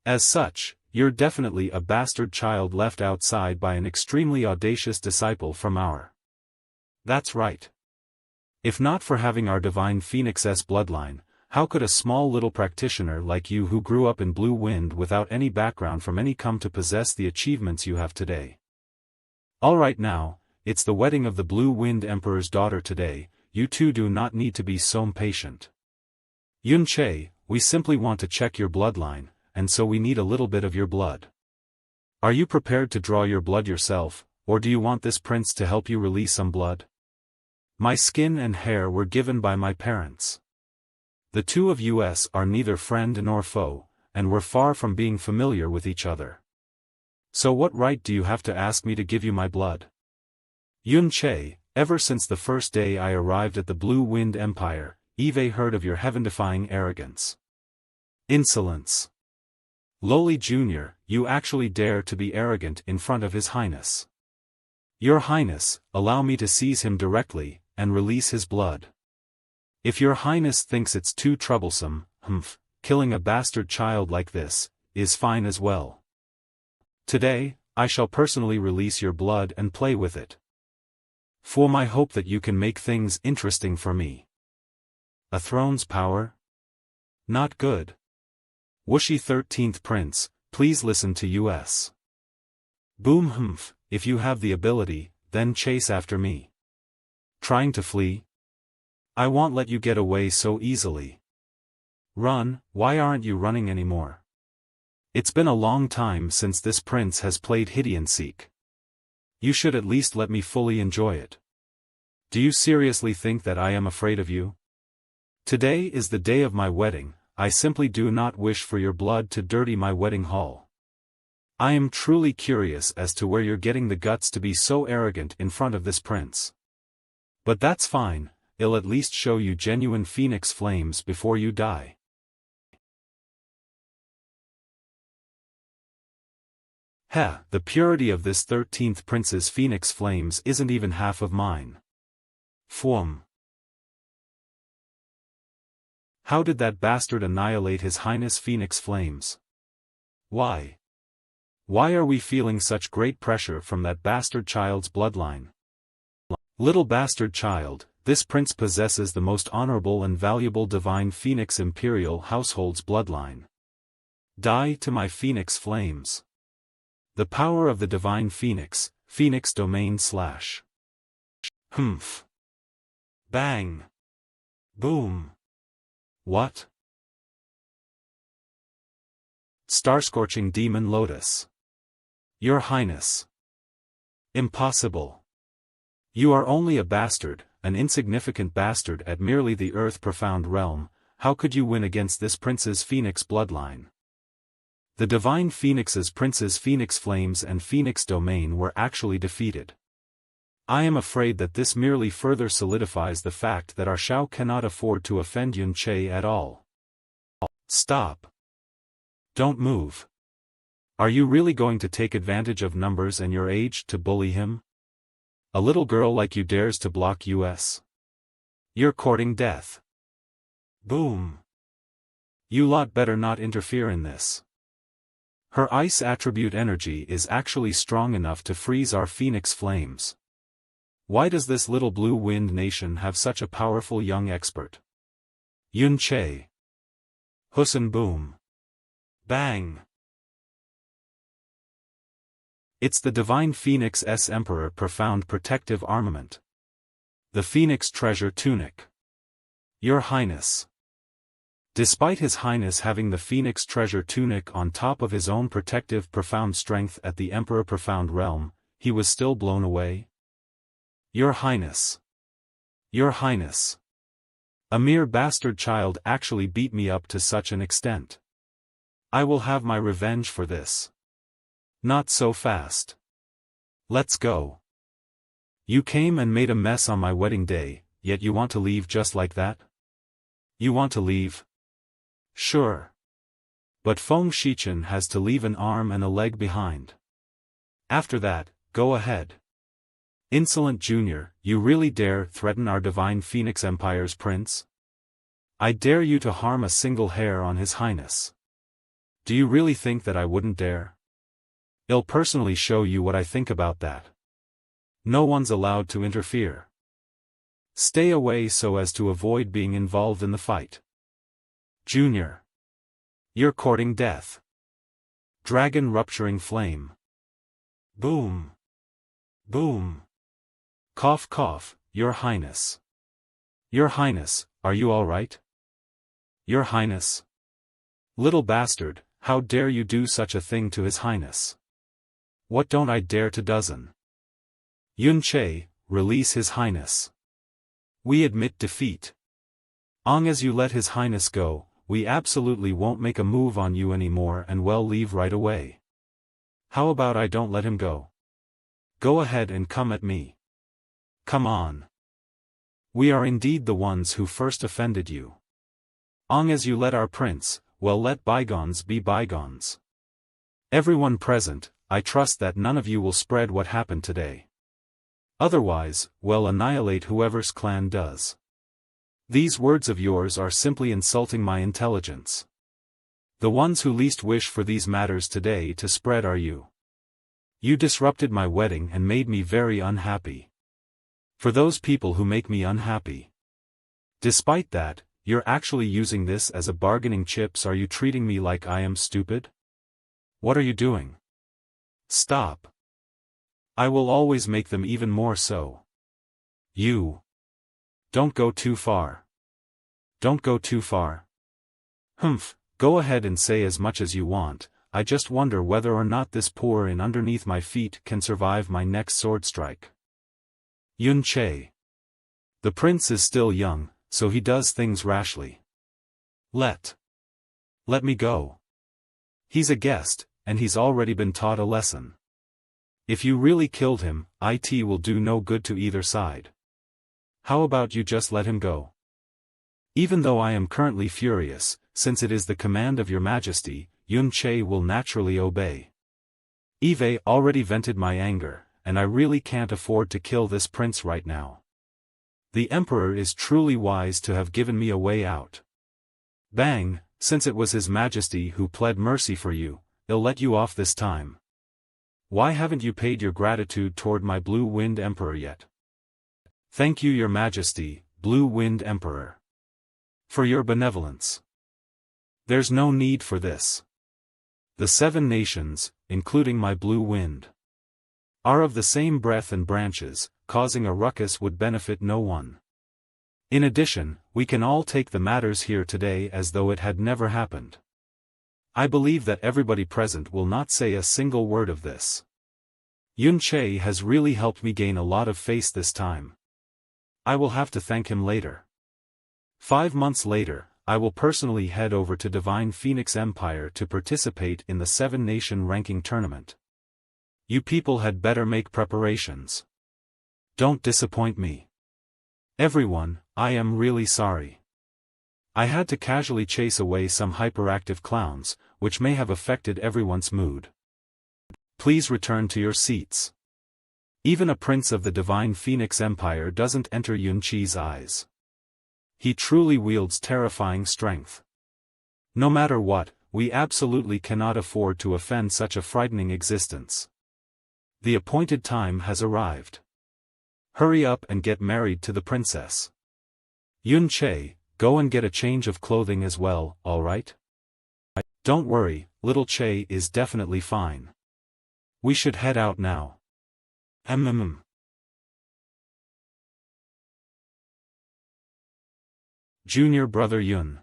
As such, you're definitely a bastard child left outside by an extremely audacious disciple from our. That's right. If not for having our Divine Phoenix's bloodline, how could a small little practitioner like you who grew up in Blue Wind without any background from any come to possess the achievements you have today? Alright now, it's the wedding of the Blue Wind Emperor's daughter today, you two do not need to be so impatient. Yun-Che, we simply want to check your bloodline, and so we need a little bit of your blood. Are you prepared to draw your blood yourself, or do you want this prince to help you release some blood? My skin and hair were given by my parents. The two of us are neither friend nor foe, and we're far from being familiar with each other. So what right do you have to ask me to give you my blood? Yun-Che, ever since the first day I arrived at the Blue Wind Empire, Eve heard of your heaven-defying arrogance. Insolence. Lowly Jr., you actually dare to be arrogant in front of His Highness. Your Highness, allow me to seize him directly, and release his blood. If your Highness thinks it's too troublesome, killing a bastard child like this, is fine as well. Today, I shall personally release your blood and play with it. For my hope that you can make things interesting for me. A throne's power? Not good. Whooshy 13th Prince, please listen to us. Boom if you have the ability, then chase after me. Trying to flee? I won't let you get away so easily. Run, why aren't you running anymore? It's been a long time since this prince has played hide and seek. You should at least let me fully enjoy it. Do you seriously think that I am afraid of you? Today is the day of my wedding, I simply do not wish for your blood to dirty my wedding hall. I am truly curious as to where you're getting the guts to be so arrogant in front of this prince. But that's fine, it'll at least show you genuine phoenix flames before you die. The purity of this 13th prince's phoenix flames isn't even half of mine. How did that bastard annihilate His Highness Phoenix Flames? Why? Why are we feeling such great pressure from that bastard child's bloodline? Little bastard child, this prince possesses the most honorable and valuable Divine Phoenix Imperial household's bloodline. Die to my Phoenix Flames. The power of the Divine Phoenix, Phoenix Domain / Bang. Boom. What? Star-scorching demon lotus. Your Highness. Impossible. You are only a bastard, an insignificant bastard at merely the earth-profound realm, how could you win against this prince's phoenix bloodline? The divine phoenix's prince's phoenix flames and phoenix domain were actually defeated. I am afraid that this merely further solidifies the fact that our Shao cannot afford to offend Yun Che at all. Stop. Don't move. Are you really going to take advantage of numbers and your age to bully him? A little girl like you dares to block us? You're courting death. Boom. You lot better not interfere in this. Her ice attribute energy is actually strong enough to freeze our phoenix flames. Why does this little blue wind nation have such a powerful young expert? Yun Che. Hussein boom. Bang. It's the divine Phoenix Emperor profound protective armament. The Phoenix treasure tunic. Your Highness. Despite His Highness having the Phoenix treasure tunic on top of his own protective profound strength at the Emperor profound realm, he was still blown away. Your Highness. Your Highness. A mere bastard child actually beat me up to such an extent. I will have my revenge for this. Not so fast. Let's go. You came and made a mess on my wedding day, yet you want to leave just like that? You want to leave? Sure. But Feng Shichen has to leave an arm and a leg behind. After that, go ahead. Insolent Junior, you really dare threaten our divine Phoenix Empire's prince? I dare you to harm a single hair on His Highness. Do you really think that I wouldn't dare? I'll personally show you what I think about that. No one's allowed to interfere. Stay away so as to avoid being involved in the fight. Junior. You're courting death. Dragon rupturing flame. Boom. Boom. Cough cough, Your Highness. Your Highness, are you all right? Your Highness. Little bastard, how dare you do such a thing to His Highness? What don't I dare to dozen? Yun Che, release His Highness. We admit defeat. Long as you let His Highness go, we absolutely won't make a move on you anymore and we'll leave right away. How about I don't let him go? Go ahead and come at me. Come on. We are indeed the ones who first offended you. Long as you let our prince, well, let bygones be bygones. Everyone present, I trust that none of you will spread what happened today. Otherwise, well, annihilate whoever's clan does. These words of yours are simply insulting my intelligence. The ones who least wish for these matters today to spread are you. You disrupted my wedding and made me very unhappy. For those people who make me unhappy. Despite that, you're actually using this as a bargaining chip. Are you treating me like I am stupid? What are you doing? Stop. I will always make them even more so. You. Don't go too far. Don't go too far. Humph, go ahead and say as much as you want. I just wonder whether or not this poor in underneath my feet can survive my next sword strike. Yun Che. The prince is still young, so he does things rashly. Let me go. He's a guest, and he's already been taught a lesson. If you really killed him, it will do no good to either side. How about you just let him go? Even though I am currently furious, since it is the command of your majesty, Yun Che will naturally obey. Eve already vented my anger, and I really can't afford to kill this prince right now. The emperor is truly wise to have given me a way out. Bang, since it was His Majesty who pled mercy for you, he'll let you off this time. Why haven't you paid your gratitude toward my Blue Wind Emperor yet? Thank you, Your Majesty, Blue Wind Emperor. For your benevolence. There's no need for this. The 7 nations, including my Blue Wind, are of the same breath and branches. Causing a ruckus would benefit no one. In addition, we can all take the matters here today as though it had never happened. I believe that everybody present will not say a single word of this. Yun Che has really helped me gain a lot of face this time. I will have to thank him later. 5 months later, I will personally head over to Divine Phoenix Empire to participate in the 7-nation ranking tournament. You people had better make preparations. Don't disappoint me. Everyone, I am really sorry. I had to casually chase away some hyperactive clowns, which may have affected everyone's mood. Please return to your seats. Even a prince of the Divine Phoenix Empire doesn't enter Yunqi's eyes. He truly wields terrifying strength. No matter what, we absolutely cannot afford to offend such a frightening existence. The appointed time has arrived. Hurry up and get married to the princess. Yunqi, go and get a change of clothing as well, alright? Don't worry, little Che is definitely fine. We should head out now. Junior brother Yun.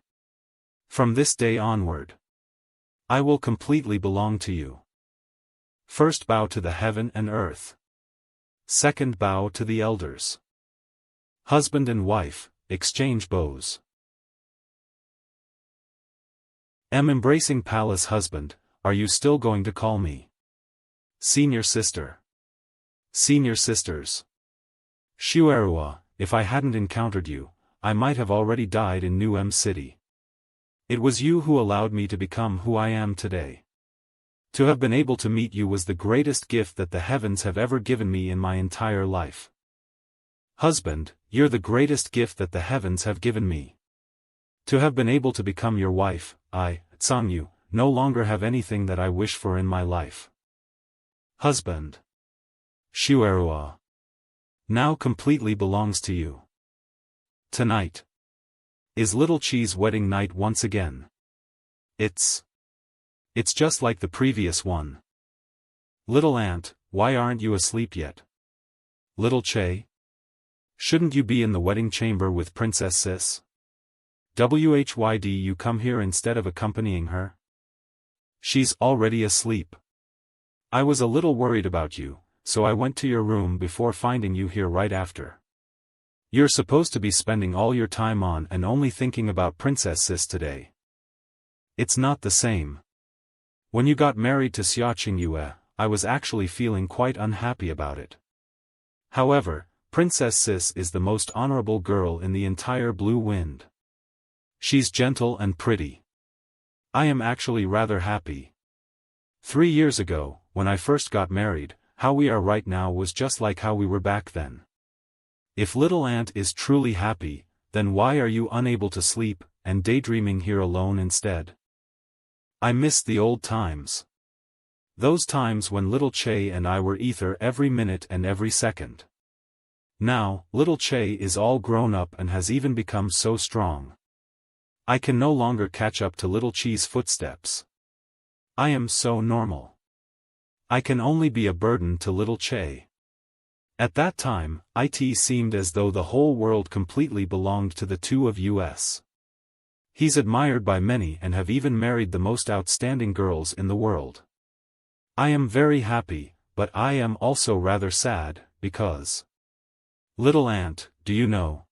From this day onward, I will completely belong to you. First bow to the heaven and earth. Second bow to the elders. Husband and wife, exchange bows. Embracing palace husband, are you still going to call me senior sister? Senior sisters. Shuerua, if I hadn't encountered you, I might have already died in New M City. It was you who allowed me to become who I am today. To have been able to meet you was the greatest gift that the heavens have ever given me in my entire life. Husband, you're the greatest gift that the heavens have given me. To have been able to become your wife, I, Tsangyu, no longer have anything that I wish for in my life. Husband. Shuerua. Now completely belongs to you. Tonight is Little Chi's wedding night once again. It's just like the previous one. Little Aunt, why aren't you asleep yet? Little Che? Shouldn't you be in the wedding chamber with Princess Sis? Whyd you come here instead of accompanying her? She's already asleep. I was a little worried about you, so I went to your room before finding you here right after. You're supposed to be spending all your time on and only thinking about Princess Sis today. It's not the same. When you got married to Xia Qingyue, I was actually feeling quite unhappy about it. However, Princess Sis is the most honorable girl in the entire Blue Wind. She's gentle and pretty. I am actually rather happy. 3 years ago, when I first got married, how we are right now was just like how we were back then. If Little Aunt is truly happy, then why are you unable to sleep, and daydreaming here alone instead? I miss the old times. Those times when Little Che and I were ether every minute and every second. Now, Little Che is all grown up and has even become so strong. I can no longer catch up to Little Chi's footsteps. I am so normal. I can only be a burden to Little Che. At that time, it seemed as though the whole world completely belonged to the two of us. He's admired by many and have even married the most outstanding girls in the world. I am very happy, but I am also rather sad, because... Little Aunt, do you know?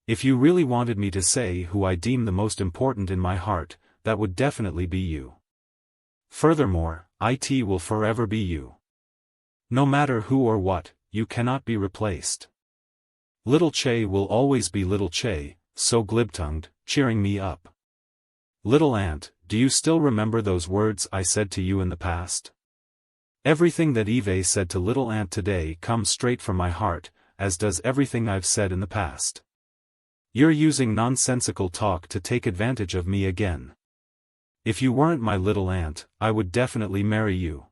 If you really wanted me to say who I deem the most important in my heart, that would definitely be you. Furthermore, it will forever be you. No matter who or what, you cannot be replaced. Little Che will always be Little Che, so glib-tongued, cheering me up. Little Aunt, do you still remember those words I said to you in the past? Everything that Eve said to Little Aunt today comes straight from my heart, as does everything I've said in the past. You're using nonsensical talk to take advantage of me again. If you weren't my Little Aunt, I would definitely marry you.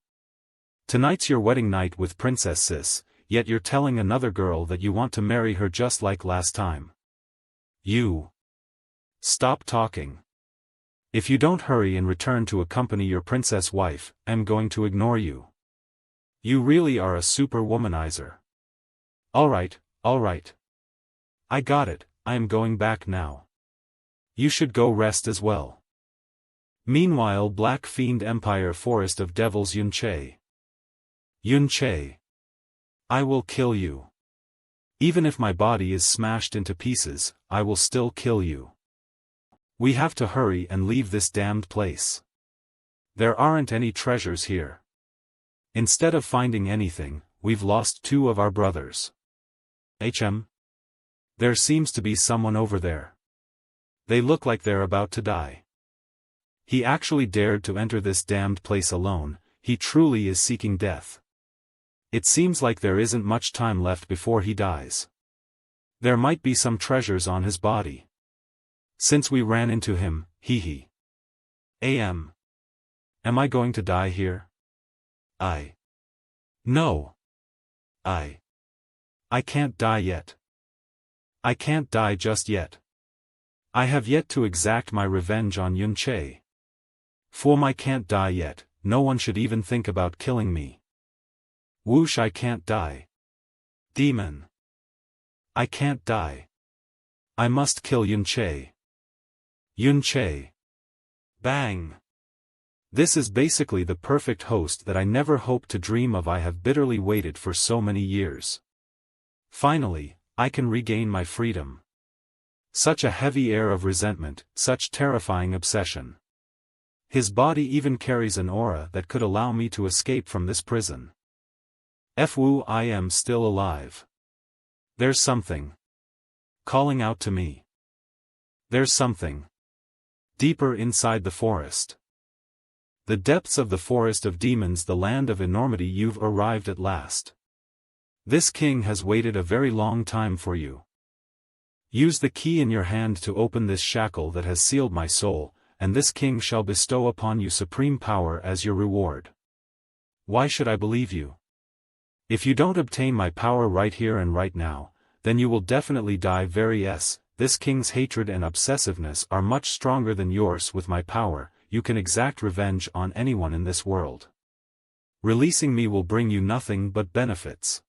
Tonight's your wedding night with Princess Sis, yet you're telling another girl that you want to marry her just like last time. You. Stop talking. If you don't hurry and return to accompany your princess wife, I'm going to ignore you. You really are a super womanizer. Alright. I got it, I am going back now. You should go rest as well. Meanwhile, Black Fiend Empire Forest of Devils Yunqi. Yunqi. I will kill you. Even if my body is smashed into pieces, I will still kill you. We have to hurry and leave this damned place. There aren't any treasures here. Instead of finding anything, we've lost 2 of our brothers. There seems to be someone over there. They look like they're about to die. He actually dared to enter this damned place alone. He truly is seeking death. It seems like there isn't much time left before he dies. There might be some treasures on his body. Since we ran into him, Am I going to die here? No. I can't die yet. I can't die just yet. I have yet to exact my revenge on Yunche. I can't die yet, no one should even think about killing me. Whoosh, I can't die. Demon. I can't die. I must kill Yunche. Yunche. Bang. This is basically the perfect host that I never hoped to dream of. I have bitterly waited for so many years. Finally, I can regain my freedom. Such a heavy air of resentment, such terrifying obsession. His body even carries an aura that could allow me to escape from this prison. I am still alive. There's something calling out to me. There's something deeper inside the forest. The depths of the forest of demons, the land of enormity. You've arrived at last. This king has waited a very long time for you. Use the key in your hand to open this shackle that has sealed my soul, and this king shall bestow upon you supreme power as your reward. Why should I believe you? If you don't obtain my power right here and right now, then you will definitely die. This king's hatred and obsessiveness are much stronger than yours. With my power, you can exact revenge on anyone in this world. Releasing me will bring you nothing but benefits.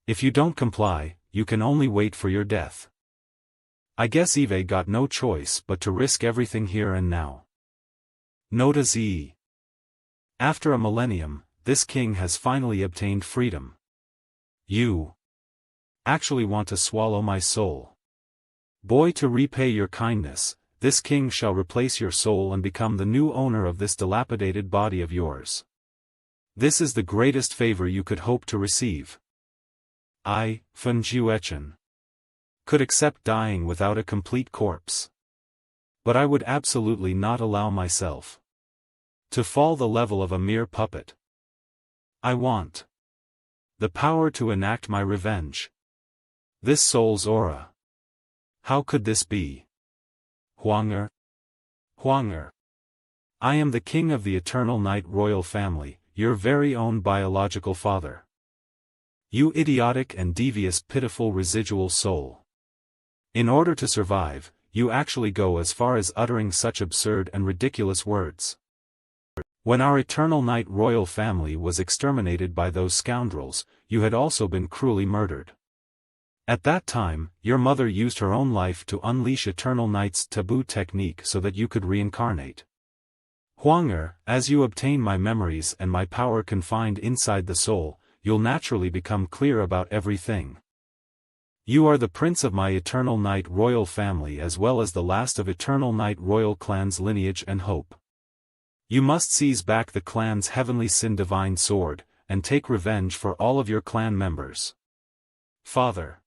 If you don't comply, you can only wait for your death. I guess Eve got no choice but to risk everything here and now. Nota Z. After a millennium, this king has finally obtained freedom. You actually want to swallow my soul. Boy, to repay your kindness, this king shall replace your soul and become the new owner of this dilapidated body of yours. This is the greatest favor you could hope to receive. I, Fun Jiuechen, could accept dying without a complete corpse. But I would absolutely not allow myself to fall the level of a mere puppet. I want the power to enact my revenge. This soul's aura. How could this be? Huanger. I am the king of the Eternal Night royal family, your very own biological father. You idiotic and devious, pitiful residual soul. In order to survive, you actually go as far as uttering such absurd and ridiculous words. When our Eternal Night royal family was exterminated by those scoundrels, you had also been cruelly murdered. At that time, your mother used her own life to unleash Eternal Night's taboo technique so that you could reincarnate. Huanger, as you obtain my memories and my power confined inside the soul, you'll naturally become clear about everything. You are the prince of my Eternal Night royal family as well as the last of Eternal Night royal clan's lineage and hope. You must seize back the clan's heavenly sin divine sword, and take revenge for all of your clan members. Father.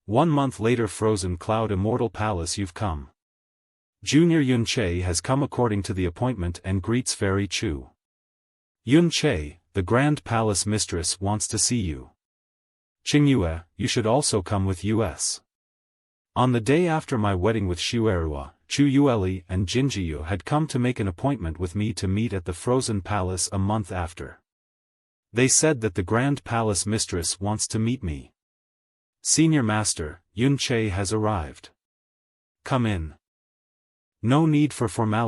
1 month later, Frozen Cloud Immortal Palace. You've come. Junior Yunche has come according to the appointment and greets Fairy Chu. Yunche, the Grand Palace Mistress, wants to see you. Qingyue, you should also come with us. On the day after my wedding with Shuerua, Chu Yueli and Jinjiyu had come to make an appointment with me to meet at the Frozen Palace a month after. They said that the Grand Palace Mistress wants to meet me. Senior Master, Yunche has arrived. Come in. No need for formality.